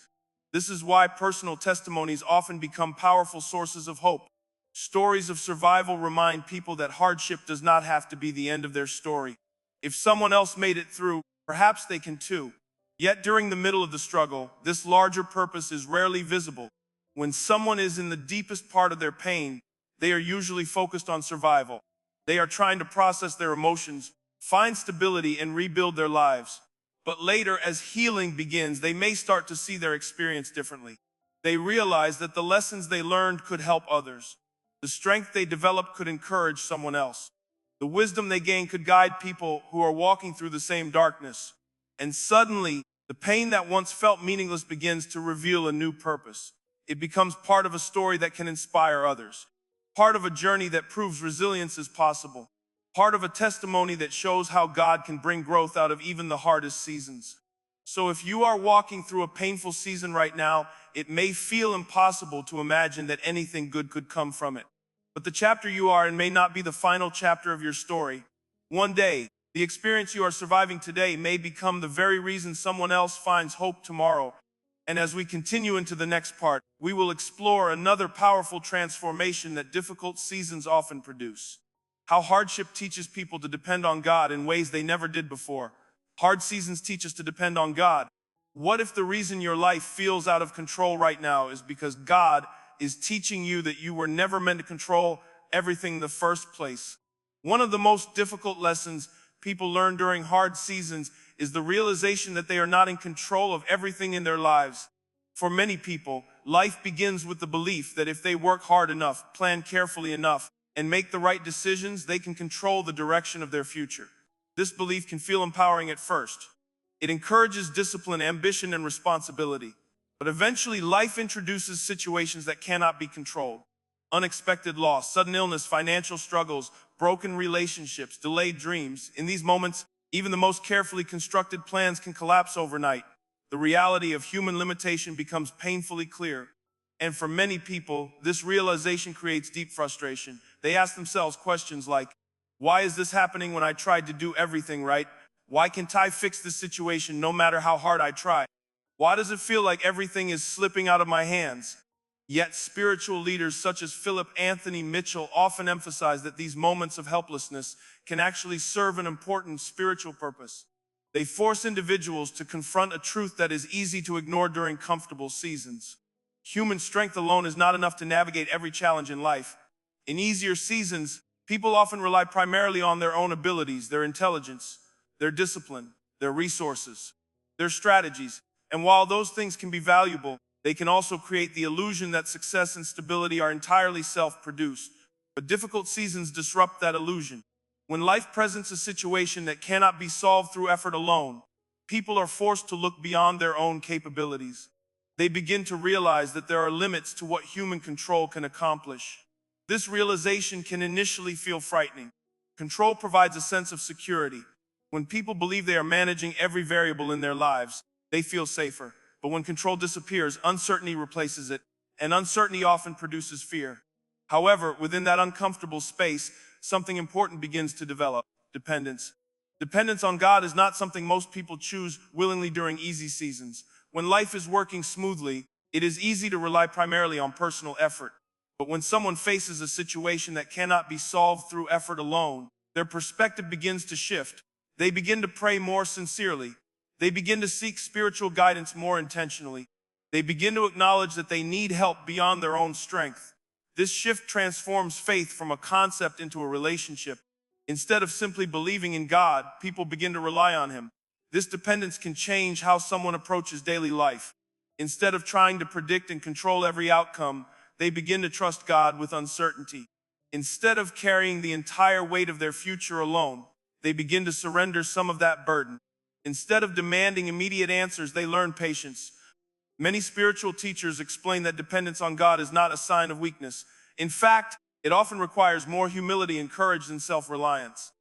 This is why personal testimonies often become powerful sources of hope. Stories of survival remind people that hardship does not have to be the end of their story. If someone else made it through, perhaps they can too. Yet during the middle of the struggle, this larger purpose is rarely visible. When someone is in the deepest part of their pain, they are usually focused on survival. They are trying to process their emotions, find stability, and rebuild their lives. But later, as healing begins, they may start to see their experience differently. They realize that the lessons they learned could help others. The strength they developed could encourage someone else. The wisdom they gained could guide people who are walking through the same darkness. And suddenly, the pain that once felt meaningless begins to reveal a new purpose. It becomes part of a story that can inspire others, part of a journey that proves resilience is possible, part of a testimony that shows how God can bring growth out of even the hardest seasons. So if you are walking through a painful season right now, it may feel impossible to imagine that anything good could come from it. But the chapter you are in may not be the final chapter of your story. One day, the experience you are surviving today may become the very reason someone else finds hope tomorrow. And as we continue into the next part, we will explore another powerful transformation that difficult seasons often produce. How hardship teaches people to depend on God in ways they never did before. Hard seasons teach us to depend on God. What if the reason your life feels out of control right now is because God is teaching you that you were never meant to control everything in the first place? One of the most difficult lessons people learn during hard seasons is the realization that they are not in control of everything in their lives. For many people, life begins with the belief that if they work hard enough, plan carefully enough, and make the right decisions, they can control the direction of their future. This belief can feel empowering at first. It encourages discipline, ambition, and responsibility. But eventually, life introduces situations that cannot be controlled. Unexpected loss, sudden illness, financial struggles, broken relationships, delayed dreams. In these moments, even the most carefully constructed plans can collapse overnight. The reality of human limitation becomes painfully clear. And for many people, this realization creates deep frustration. They ask themselves questions like, why is this happening when I tried to do everything right? Why can't I fix this situation no matter how hard I try? Why does it feel like everything is slipping out of my hands? Yet spiritual leaders such as Philip Anthony Mitchell often emphasize that these moments of helplessness can actually serve an important spiritual purpose. They force individuals to confront a truth that is easy to ignore during comfortable seasons. Human strength alone is not enough to navigate every challenge in life. In easier seasons, people often rely primarily on their own abilities, their intelligence, their discipline, their resources, their strategies. And while those things can be valuable, they can also create the illusion that success and stability are entirely self-produced. But difficult seasons disrupt that illusion. When life presents a situation that cannot be solved through effort alone, people are forced to look beyond their own capabilities. They begin to realize that there are limits to what human control can accomplish. This realization can initially feel frightening. Control provides a sense of security. When people believe they are managing every variable in their lives, they feel safer. But when control disappears, uncertainty replaces it, and uncertainty often produces fear. However, within that uncomfortable space, something important begins to develop: dependence. Dependence on God is not something most people choose willingly during easy seasons. When life is working smoothly, it is easy to rely primarily on personal effort. But when someone faces a situation that cannot be solved through effort alone, their perspective begins to shift. They begin to pray more sincerely. They begin to seek spiritual guidance more intentionally. They begin to acknowledge that they need help beyond their own strength. This shift transforms faith from a concept into a relationship. Instead of simply believing in God, people begin to rely on Him. This dependence can change how someone approaches daily life. Instead of trying to predict and control every outcome, they begin to trust God with uncertainty. Instead of carrying the entire weight of their future alone, they begin to surrender some of that burden. Instead of demanding immediate answers, they learn patience. Many spiritual teachers explain that dependence on God is not a sign of weakness. In fact, it often requires more humility and courage than self-reliance.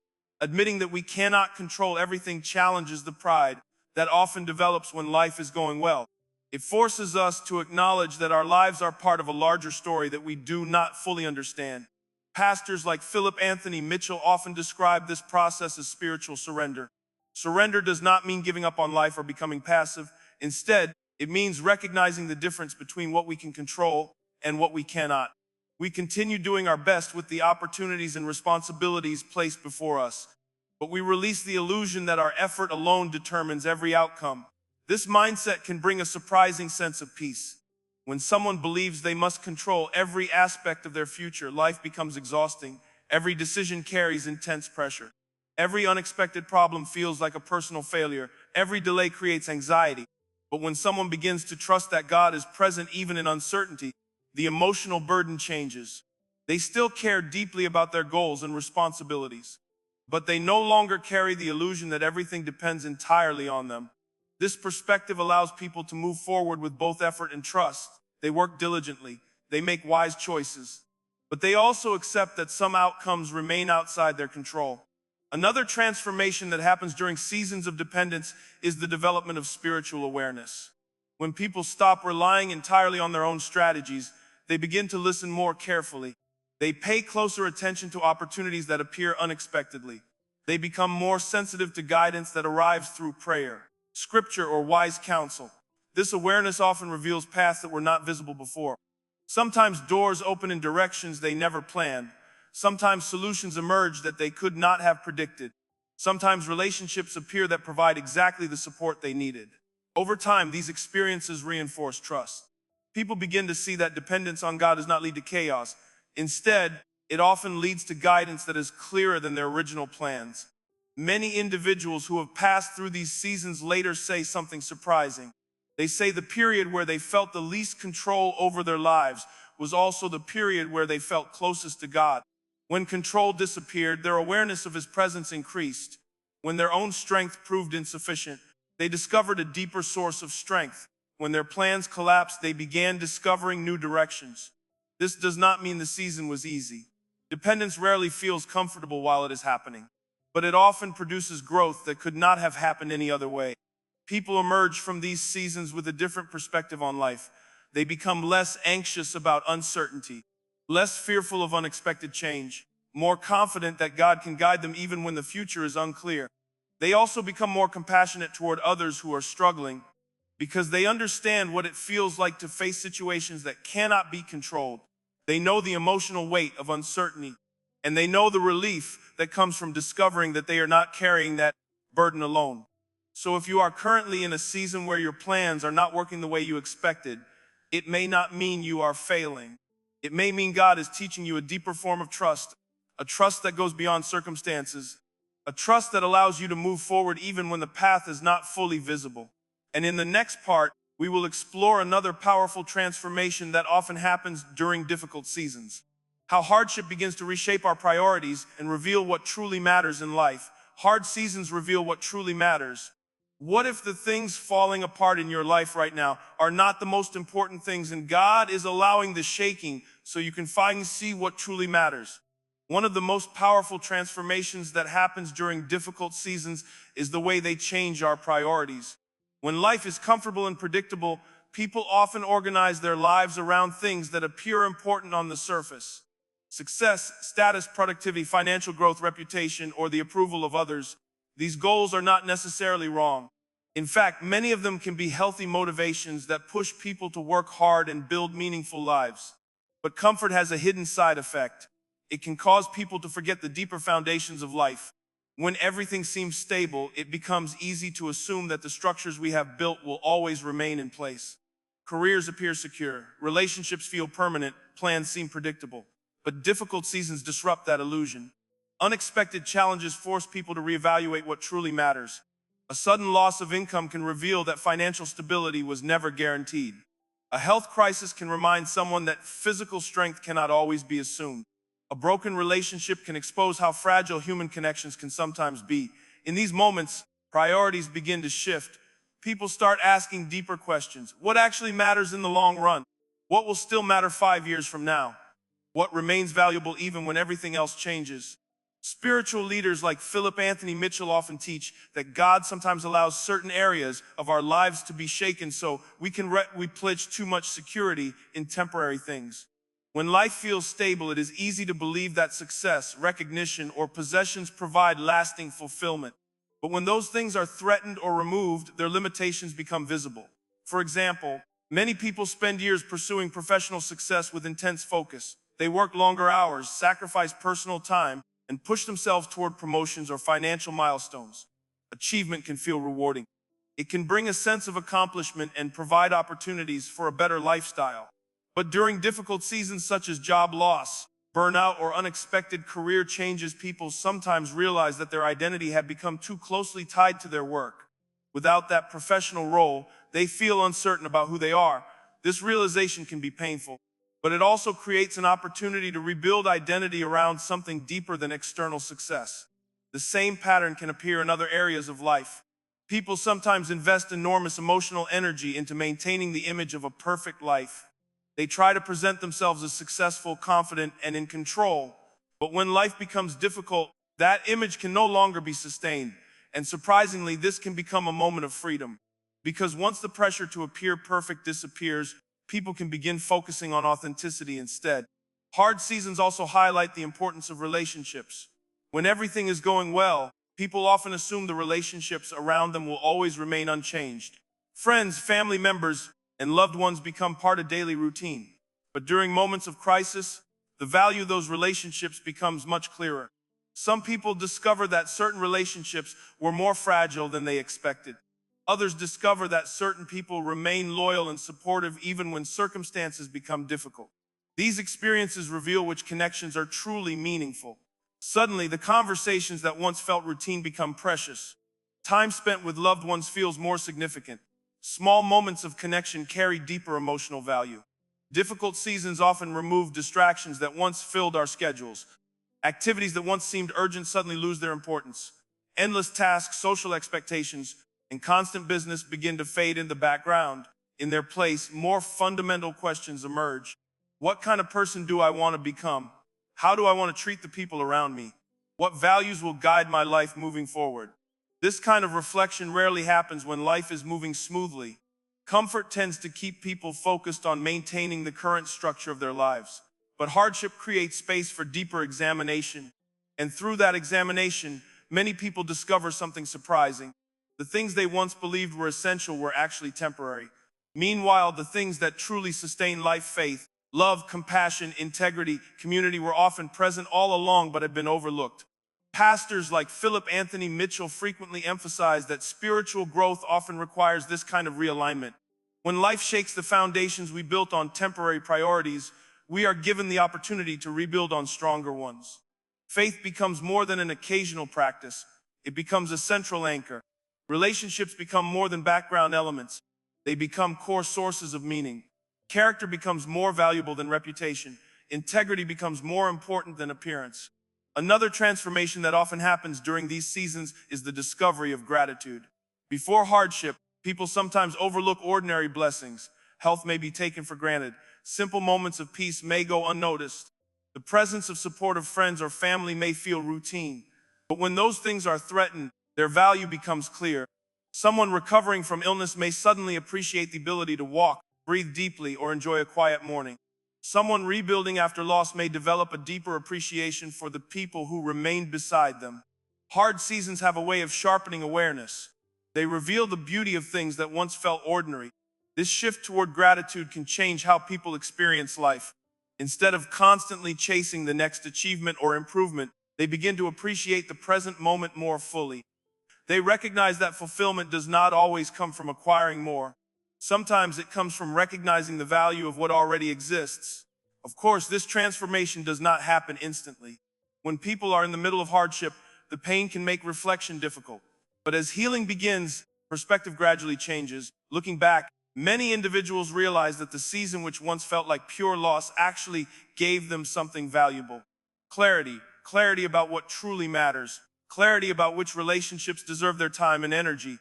Admitting that we cannot control everything challenges the pride that often develops when life is going well. It forces us to acknowledge that our lives are part of a larger story that we do not fully understand. Pastors like Philip Anthony Mitchell often describe this process as spiritual surrender. Surrender does not mean giving up on life or becoming passive. Instead, it means recognizing the difference between what we can control and what we cannot. We continue doing our best with the opportunities and responsibilities placed before us, but we release the illusion that our effort alone determines every outcome. This mindset can bring a surprising sense of peace. When someone believes they must control every aspect of their future, life becomes exhausting. Every decision carries intense pressure. Every unexpected problem feels like a personal failure. Every delay creates anxiety. But when someone begins to trust that God is present even in uncertainty, the emotional burden changes. They still care deeply about their goals and responsibilities, but they no longer carry the illusion that everything depends entirely on them. This perspective allows people to move forward with both effort and trust. They work diligently, they make wise choices, but they also accept that some outcomes remain outside their control. Another transformation that happens during seasons of dependence is the development of spiritual awareness. When people stop relying entirely on their own strategies, they begin to listen more carefully. They pay closer attention to opportunities that appear unexpectedly. They become more sensitive to guidance that arrives through prayer, scripture, or wise counsel. This awareness often reveals paths that were not visible before. Sometimes doors open in directions they never planned. Sometimes solutions emerge that they could not have predicted. Sometimes relationships appear that provide exactly the support they needed. Over time, these experiences reinforce trust. People begin to see that dependence on God does not lead to chaos. Instead, it often leads to guidance that is clearer than their original plans. Many individuals who have passed through these seasons later say something surprising. They say the period where they felt the least control over their lives was also the period where they felt closest to God. When control disappeared, their awareness of His presence increased. When their own strength proved insufficient, they discovered a deeper source of strength. When their plans collapsed, they began discovering new directions. This does not mean the season was easy. Dependence rarely feels comfortable while it is happening, but it often produces growth that could not have happened any other way. People emerge from these seasons with a different perspective on life. They become less anxious about uncertainty, less fearful of unexpected change, more confident that God can guide them even when the future is unclear. They also become more compassionate toward others who are struggling, because they understand what it feels like to face situations that cannot be controlled. They know the emotional weight of uncertainty, and they know the relief that comes from discovering that they are not carrying that burden alone. So if you are currently in a season where your plans are not working the way you expected, it may not mean you are failing. It may mean God is teaching you a deeper form of trust, a trust that goes beyond circumstances, a trust that allows you to move forward even when the path is not fully visible. And in the next part, we will explore another powerful transformation that often happens during difficult seasons. How hardship begins to reshape our priorities and reveal what truly matters in life. Hard seasons reveal what truly matters. What if the things falling apart in your life right now are not the most important things, and God is allowing the shaking so you can finally see what truly matters? One of the most powerful transformations that happens during difficult seasons is the way they change our priorities. When life is comfortable and predictable, people often organize their lives around things that appear important on the surface. Success, status, productivity, financial growth, reputation, or the approval of others. These goals are not necessarily wrong. In fact, many of them can be healthy motivations that push people to work hard and build meaningful lives. But comfort has a hidden side effect. It can cause people to forget the deeper foundations of life. When everything seems stable, it becomes easy to assume that the structures we have built will always remain in place. Careers appear secure, relationships feel permanent, plans seem predictable. But difficult seasons disrupt that illusion. Unexpected challenges force people to reevaluate what truly matters. A sudden loss of income can reveal that financial stability was never guaranteed. A health crisis can remind someone that physical strength cannot always be assumed. A broken relationship can expose how fragile human connections can sometimes be. In these moments, priorities begin to shift. People start asking deeper questions. What actually matters in the long run? What will still matter 5 years from now? What remains valuable even when everything else changes? Spiritual leaders like Philip Anthony Mitchell often teach that God sometimes allows certain areas of our lives to be shaken so we place too much security in temporary things. When life feels stable, it is easy to believe that success, recognition, or possessions provide lasting fulfillment. But when those things are threatened or removed, their limitations become visible. For example, many people spend years pursuing professional success with intense focus. They work longer hours, sacrifice personal time, and push themselves toward promotions or financial milestones. Achievement can feel rewarding. It can bring a sense of accomplishment and provide opportunities for a better lifestyle. But during difficult seasons such as job loss, burnout, or unexpected career changes, people sometimes realize that their identity had become too closely tied to their work. Without that professional role, they feel uncertain about who they are. This realization can be painful, but it also creates an opportunity to rebuild identity around something deeper than external success. The same pattern can appear in other areas of life. People sometimes invest enormous emotional energy into maintaining the image of a perfect life. They try to present themselves as successful, confident, and in control. But when life becomes difficult, that image can no longer be sustained. And surprisingly, this can become a moment of freedom. Because once the pressure to appear perfect disappears, people can begin focusing on authenticity instead. Hard seasons also highlight the importance of relationships. When everything is going well, people often assume the relationships around them will always remain unchanged. Friends, family members, and loved ones become part of daily routine. But during moments of crisis, the value of those relationships becomes much clearer. Some people discover that certain relationships were more fragile than they expected. Others discover that certain people remain loyal and supportive even when circumstances become difficult. These experiences reveal which connections are truly meaningful. Suddenly, the conversations that once felt routine become precious. Time spent with loved ones feels more significant. Small moments of connection carry deeper emotional value. Difficult seasons often remove distractions that once filled our schedules. Activities that once seemed urgent suddenly lose their importance. Endless tasks, social expectations, and constant business begin to fade in the background. In their place, more fundamental questions emerge. What kind of person do I want to become? How do I want to treat the people around me? What values will guide my life moving forward? This kind of reflection rarely happens when life is moving smoothly. Comfort tends to keep people focused on maintaining the current structure of their lives. But hardship creates space for deeper examination. And through that examination, many people discover something surprising. The things they once believed were essential were actually temporary. Meanwhile, the things that truly sustain life, faith, love, compassion, integrity, community, were often present all along but had been overlooked. Pastors like Philip Anthony Mitchell frequently emphasize that spiritual growth often requires this kind of realignment. When life shakes the foundations we built on temporary priorities, we are given the opportunity to rebuild on stronger ones. Faith becomes more than an occasional practice. It becomes a central anchor. Relationships become more than background elements. They become core sources of meaning. Character becomes more valuable than reputation. Integrity becomes more important than appearance. Another transformation that often happens during these seasons is the discovery of gratitude. Before hardship, people sometimes overlook ordinary blessings. Health may be taken for granted. Simple moments of peace may go unnoticed. The presence of supportive friends or family may feel routine. But when those things are threatened, their value becomes clear. Someone recovering from illness may suddenly appreciate the ability to walk, breathe deeply, or enjoy a quiet morning. Someone rebuilding after loss may develop a deeper appreciation for the people who remained beside them. Hard seasons have a way of sharpening awareness. They reveal the beauty of things that once felt ordinary. This shift toward gratitude can change how people experience life. Instead of constantly chasing the next achievement or improvement, they begin to appreciate the present moment more fully. They recognize that fulfillment does not always come from acquiring more. Sometimes it comes from recognizing the value of what already exists. Of course, this transformation does not happen instantly. When people are in the middle of hardship, the pain can make reflection difficult. But as healing begins, perspective gradually changes. Looking back, many individuals realize that the season which once felt like pure loss actually gave them something valuable. Clarity about what truly matters. Clarity about which relationships deserve their time and energy.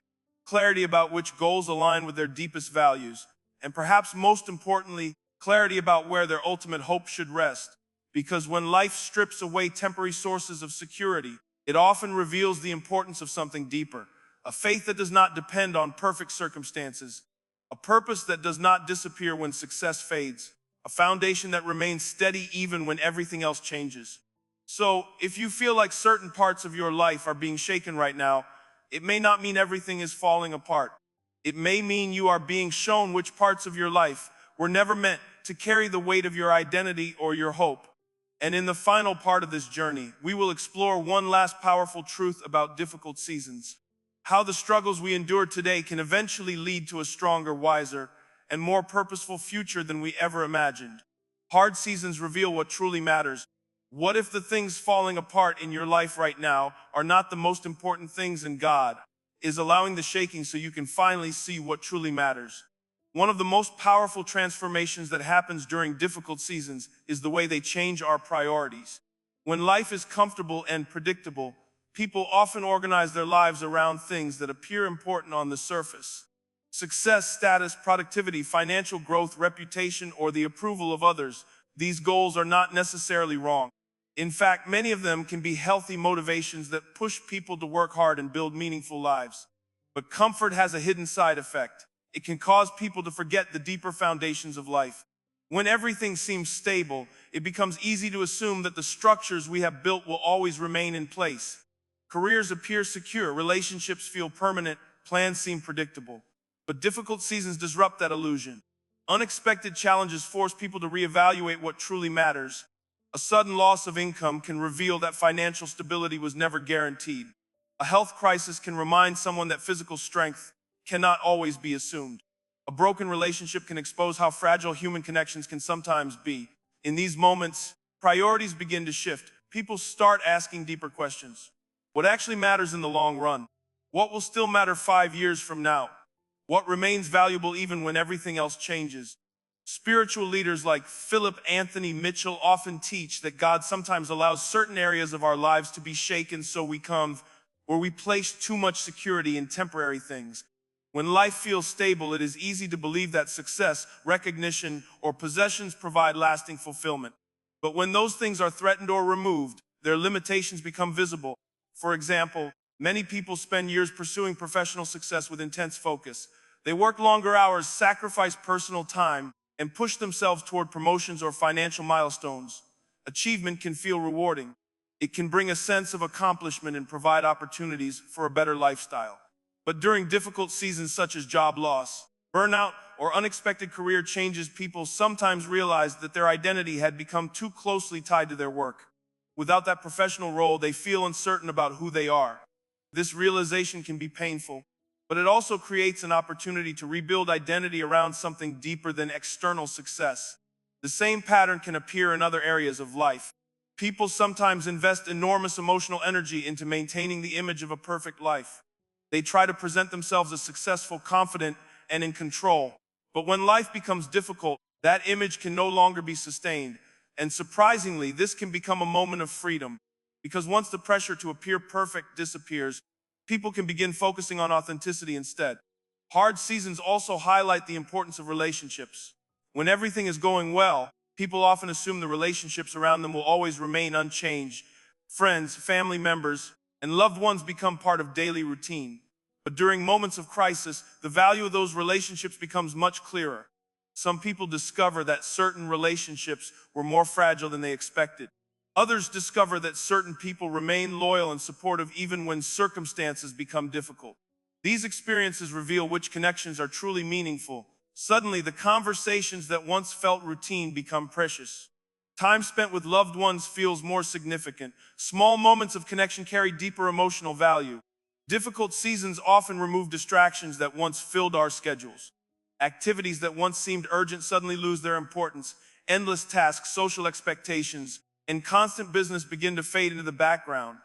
clarity about which goals align with their deepest values, and perhaps most importantly, clarity about where their ultimate hope should rest. Because when life strips away temporary sources of security, it often reveals the importance of something deeper, a faith that does not depend on perfect circumstances, a purpose that does not disappear when success fades, a foundation that remains steady even when everything else changes. So, if you feel like certain parts of your life are being shaken right now, it may not mean everything is falling apart. It may mean you are being shown which parts of your life were never meant to carry the weight of your identity or your hope. And in the final part of this journey, we will explore one last powerful truth about difficult seasons: how the struggles we endure today can eventually lead to a stronger, wiser, and more purposeful future than we ever imagined. Hard seasons reveal what truly matters. What if the things falling apart in your life right now are not the most important things, and God is allowing the shaking so you can finally see what truly matters? One of the most powerful transformations that happens during difficult seasons is the way they change our priorities. When life is comfortable and predictable, people often organize their lives around things that appear important on the surface. Success, status, productivity, financial growth, reputation, or the approval of others. These goals are not necessarily wrong. In fact, many of them can be healthy motivations that push people to work hard and build meaningful lives. But comfort has a hidden side effect. It can cause people to forget the deeper foundations of life. When everything seems stable, it becomes easy to assume that the structures we have built will always remain in place. Careers appear secure, relationships feel permanent, plans seem predictable. But difficult seasons disrupt that illusion. Unexpected challenges force people to reevaluate what truly matters. A sudden loss of income can reveal that financial stability was never guaranteed. A health crisis can remind someone that physical strength cannot always be assumed. A broken relationship can expose how fragile human connections can sometimes be. In these moments, priorities begin to shift. People start asking deeper questions. What actually matters in the long run? What will still matter 5 years from now? What remains valuable even when everything else changes? Spiritual leaders like Philip Anthony Mitchell often teach that God sometimes allows certain areas of our lives to be shaken so we come where we place too much security in temporary things. When life feels stable, it is easy to believe that success, recognition, or possessions provide lasting fulfillment. But when those things are threatened or removed, their limitations become visible. For example, many people spend years pursuing professional success with intense focus. They work longer hours, sacrifice personal time, and push themselves toward promotions or financial milestones. Achievement can feel rewarding. It can bring a sense of accomplishment and provide opportunities for a better lifestyle. But during difficult seasons such as job loss, burnout, or unexpected career changes, people sometimes realize that their identity had become too closely tied to their work. Without that professional role, they feel uncertain about who they are. This realization can be painful, but it also creates an opportunity to rebuild identity around something deeper than external success. The same pattern can appear in other areas of life. People sometimes invest enormous emotional energy into maintaining the image of a perfect life. They try to present themselves as successful, confident, and in control. But when life becomes difficult, that image can no longer be sustained. And surprisingly, this can become a moment of freedom. Because once the pressure to appear perfect disappears, people can begin focusing on authenticity instead. Hard seasons also highlight the importance of relationships. When everything is going well, people often assume the relationships around them will always remain unchanged. Friends, family members, and loved ones become part of daily routine. But during moments of crisis, the value of those relationships becomes much clearer. Some people discover that certain relationships were more fragile than they expected. Others discover that certain people remain loyal and supportive even when circumstances become difficult. These experiences reveal which connections are truly meaningful. Suddenly, the conversations that once felt routine become precious. Time spent with loved ones feels more significant. Small moments of connection carry deeper emotional value. Difficult seasons often remove distractions that once filled our schedules. Activities that once seemed urgent suddenly lose their importance. Endless tasks, social expectations, and constant business begin to fade into the background.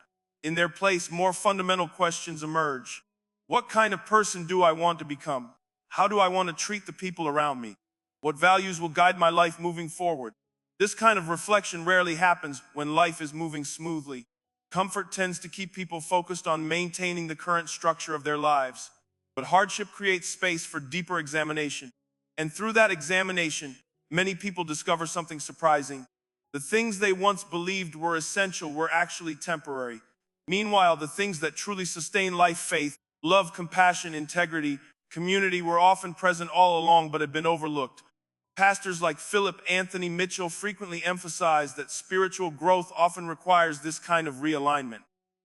In their place, more fundamental questions emerge. What kind of person do I want to become? How do I want to treat the people around me? What values will guide my life moving forward? This kind of reflection rarely happens when life is moving smoothly. Comfort tends to keep people focused on maintaining the current structure of their lives. But hardship creates space for deeper examination. And through that examination, many people discover something surprising. The things they once believed were essential were actually temporary. Meanwhile, the things that truly sustain life, faith, love, compassion, integrity, community, were often present all along but had been overlooked. Pastors like Philip Anthony Mitchell frequently emphasize that spiritual growth often requires this kind of realignment.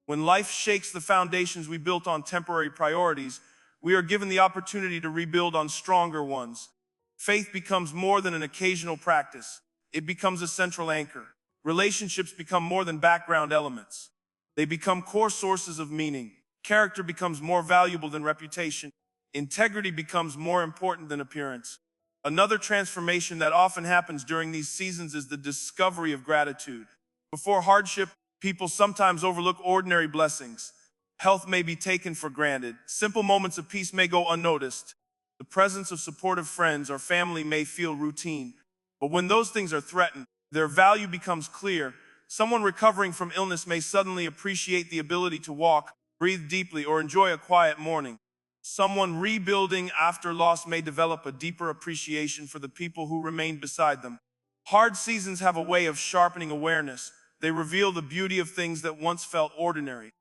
When life shakes the foundations we built on temporary priorities, we are given the opportunity to rebuild on stronger ones. Faith becomes more than an occasional practice. It becomes a central anchor. Relationships become more than background elements. They become core sources of meaning. Character becomes more valuable than reputation. Integrity becomes more important than appearance. Another transformation that often happens during these seasons is the discovery of gratitude. Before hardship, people sometimes overlook ordinary blessings. Health may be taken for granted. Simple moments of peace may go unnoticed. The presence of supportive friends or family may feel routine. But when those things are threatened, their value becomes clear. Someone recovering from illness may suddenly appreciate the ability to walk, breathe deeply, or enjoy a quiet morning. Someone rebuilding after loss may develop a deeper appreciation for the people who remained beside them. Hard seasons have a way of sharpening awareness. They reveal the beauty of things that once felt ordinary.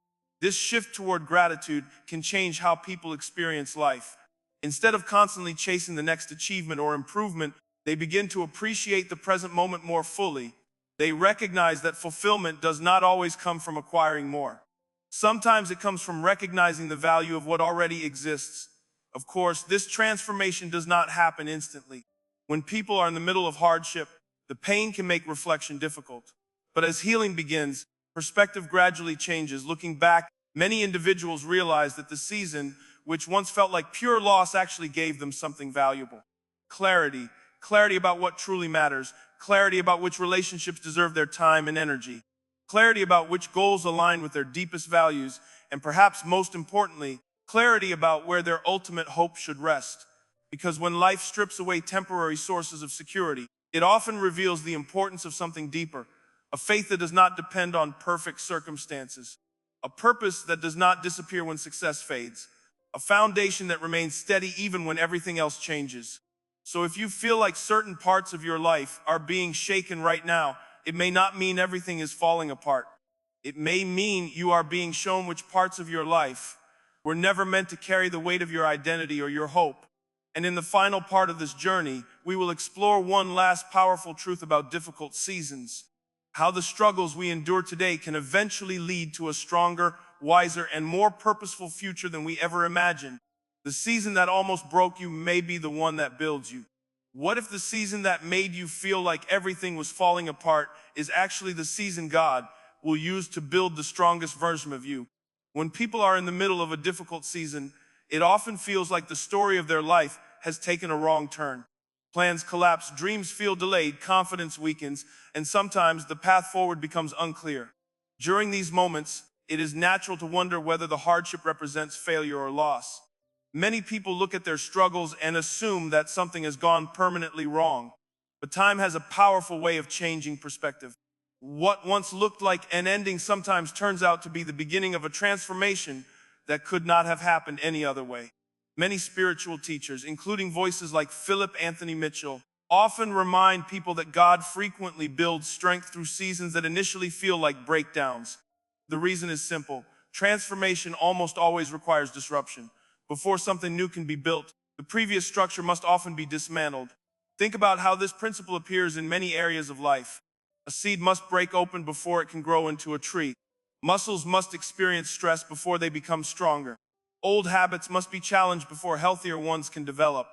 This shift toward gratitude can change how people experience life. Instead of constantly chasing the next achievement or improvement, they begin to appreciate the present moment more fully. They recognize that fulfillment does not always come from acquiring more. Sometimes it comes from recognizing the value of what already exists. Of course, this transformation does not happen instantly. When people are in the middle of hardship, the pain can make reflection difficult. But as healing begins, perspective gradually changes. Looking back, many individuals realize that the season, which once felt like pure loss, actually gave them something valuable. Clarity. Clarity about what truly matters. Clarity about which relationships deserve their time and energy. Clarity about which goals align with their deepest values. And perhaps most importantly, clarity about where their ultimate hope should rest. Because when life strips away temporary sources of security, it often reveals the importance of something deeper. A faith that does not depend on perfect circumstances. A purpose that does not disappear when success fades. A foundation that remains steady even when everything else changes. So if you feel like certain parts of your life are being shaken right now, it may not mean everything is falling apart. It may mean you are being shown which parts of your life were never meant to carry the weight of your identity or your hope. And in the final part of this journey, we will explore one last powerful truth about difficult seasons. How the struggles we endure today can eventually lead to a stronger, wiser, and more purposeful future than we ever imagined. The season that almost broke you may be the one that builds you. What if the season that made you feel like everything was falling apart is actually the season God will use to build the strongest version of you? When people are in the middle of a difficult season, it often feels like the story of their life has taken a wrong turn. Plans collapse, dreams feel delayed, confidence weakens, and sometimes the path forward becomes unclear. During these moments, it is natural to wonder whether the hardship represents failure or loss. Many people look at their struggles and assume that something has gone permanently wrong. But time has a powerful way of changing perspective. What once looked like an ending sometimes turns out to be the beginning of a transformation that could not have happened any other way. Many spiritual teachers, including voices like Philip Anthony Mitchell, often remind people that God frequently builds strength through seasons that initially feel like breakdowns. The reason is simple. Transformation almost always requires disruption. Before something new can be built, the previous structure must often be dismantled. Think about how this principle appears in many areas of life. A seed must break open before it can grow into a tree. Muscles must experience stress before they become stronger. Old habits must be challenged before healthier ones can develop.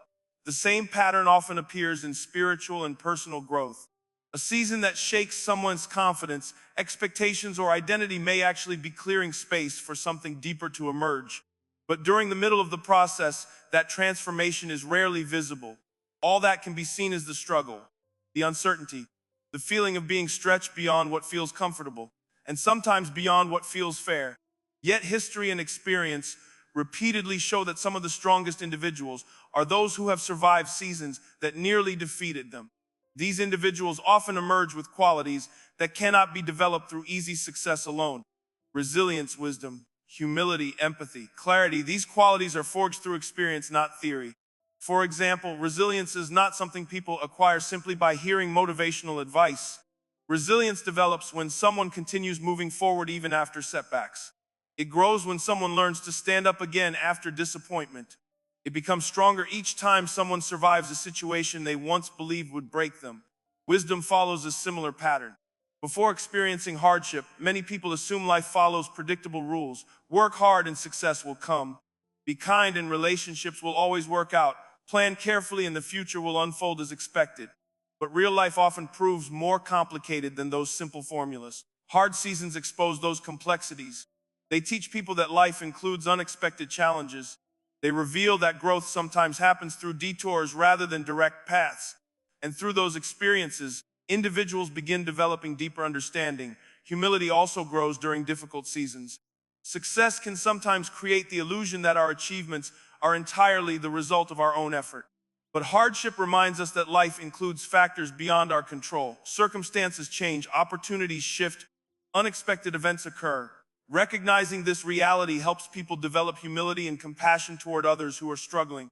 The same pattern often appears in spiritual and personal growth. A season that shakes someone's confidence, expectations, or identity may actually be clearing space for something deeper to emerge. But during the middle of the process, that transformation is rarely visible. All that can be seen is the struggle, the uncertainty, the feeling of being stretched beyond what feels comfortable, and sometimes beyond what feels fair. Yet history and experience repeatedly show that some of the strongest individuals are those who have survived seasons that nearly defeated them. These individuals often emerge with qualities that cannot be developed through easy success alone. Resilience, wisdom, humility, empathy, clarity. These qualities are forged through experience, not theory. For example, resilience is not something people acquire simply by hearing motivational advice. Resilience develops when someone continues moving forward even after setbacks. It grows when someone learns to stand up again after disappointment. It becomes stronger each time someone survives a situation they once believed would break them. Wisdom follows a similar pattern. Before experiencing hardship, many people assume life follows predictable rules. Work hard and success will come. Be kind and relationships will always work out. Plan carefully and the future will unfold as expected. But real life often proves more complicated than those simple formulas. Hard seasons expose those complexities. They teach people that life includes unexpected challenges. They reveal that growth sometimes happens through detours rather than direct paths. And through those experiences, individuals begin developing deeper understanding. Humility also grows during difficult seasons. Success can sometimes create the illusion that our achievements are entirely the result of our own effort. But hardship reminds us that life includes factors beyond our control. Circumstances change, opportunities shift, unexpected events occur. Recognizing this reality helps people develop humility and compassion toward others who are struggling.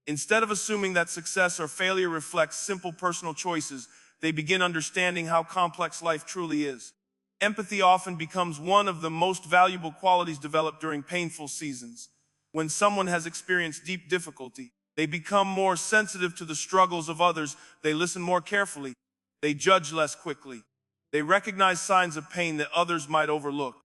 Instead of assuming that success or failure reflects simple personal choices, they begin understanding how complex life truly is. Empathy often becomes one of the most valuable qualities developed during painful seasons. When someone has experienced deep difficulty, they become more sensitive to the struggles of others. They listen more carefully. They judge less quickly. They recognize signs of pain that others might overlook.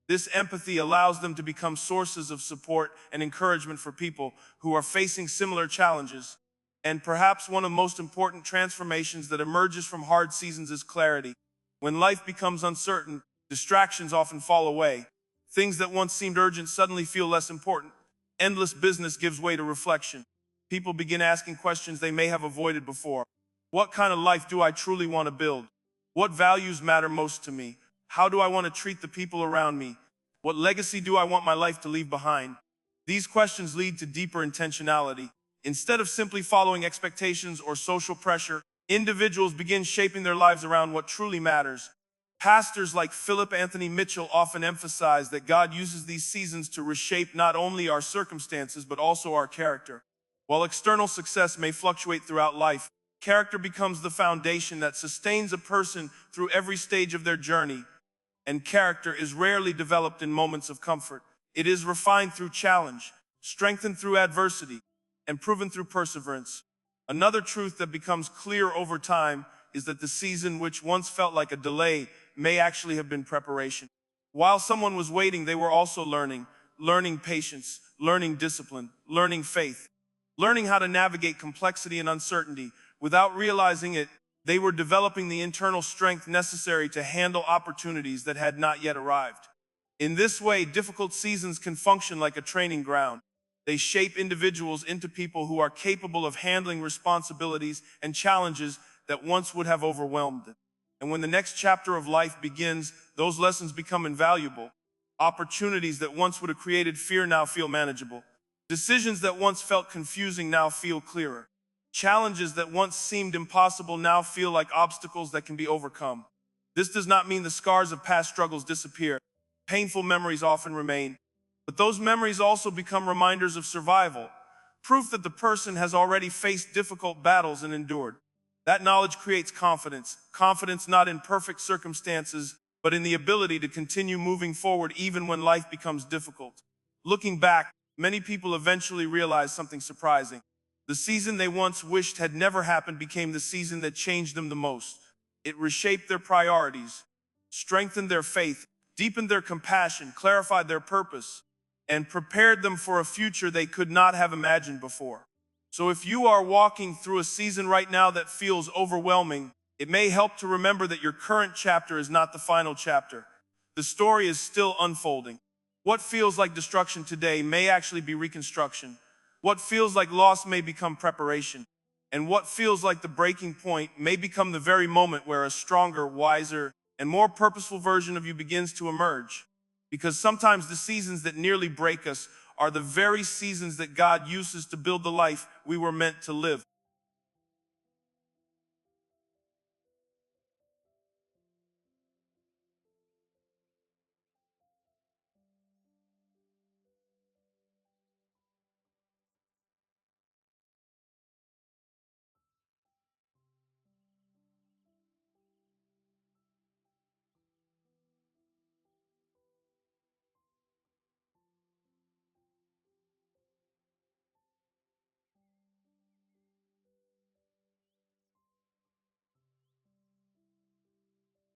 This empathy allows them to become sources of support and encouragement for people who are facing similar challenges. And perhaps one of the most important transformations that emerges from hard seasons is clarity. When life becomes uncertain, distractions often fall away. Things that once seemed urgent suddenly feel less important. Endless business gives way to reflection. People begin asking questions they may have avoided before. What kind of life do I truly want to build? What values matter most to me? How do I want to treat the people around me? What legacy do I want my life to leave behind? These questions lead to deeper intentionality. Instead of simply following expectations or social pressure, individuals begin shaping their lives around what truly matters. Pastors like Philip Anthony Mitchell often emphasize that God uses these seasons to reshape not only our circumstances, but also our character. While external success may fluctuate throughout life, character becomes the foundation that sustains a person through every stage of their journey. And character is rarely developed in moments of comfort. It is refined through challenge, strengthened through adversity, and proven through perseverance. Another truth that becomes clear over time is that the season which once felt like a delay may actually have been preparation. While someone was waiting, they were also learning patience, learning discipline, learning faith, learning how to navigate complexity and uncertainty. Without realizing it, they were developing the internal strength necessary to handle opportunities that had not yet arrived. In this way, difficult seasons can function like a training ground. They shape individuals into people who are capable of handling responsibilities and challenges that once would have overwhelmed them. And when the next chapter of life begins, those lessons become invaluable. Opportunities that once would have created fear now feel manageable. Decisions that once felt confusing now feel clearer. Challenges that once seemed impossible now feel like obstacles that can be overcome. This does not mean the scars of past struggles disappear. Painful memories often remain, but those memories also become reminders of survival, proof that the person has already faced difficult battles and endured. That knowledge creates confidence not in perfect circumstances, but in the ability to continue moving forward even when life becomes difficult. Looking back, many people eventually realize something surprising. The season they once wished had never happened became the season that changed them the most. It reshaped their priorities, strengthened their faith, deepened their compassion, clarified their purpose, and prepared them for a future they could not have imagined before. So if you are walking through a season right now that feels overwhelming, it may help to remember that your current chapter is not the final chapter. The story is still unfolding. What feels like destruction today may actually be reconstruction. What feels like loss may become preparation. And what feels like the breaking point may become the very moment where a stronger, wiser, and more purposeful version of you begins to emerge. Because sometimes the seasons that nearly break us are the very seasons that God uses to build the life we were meant to live.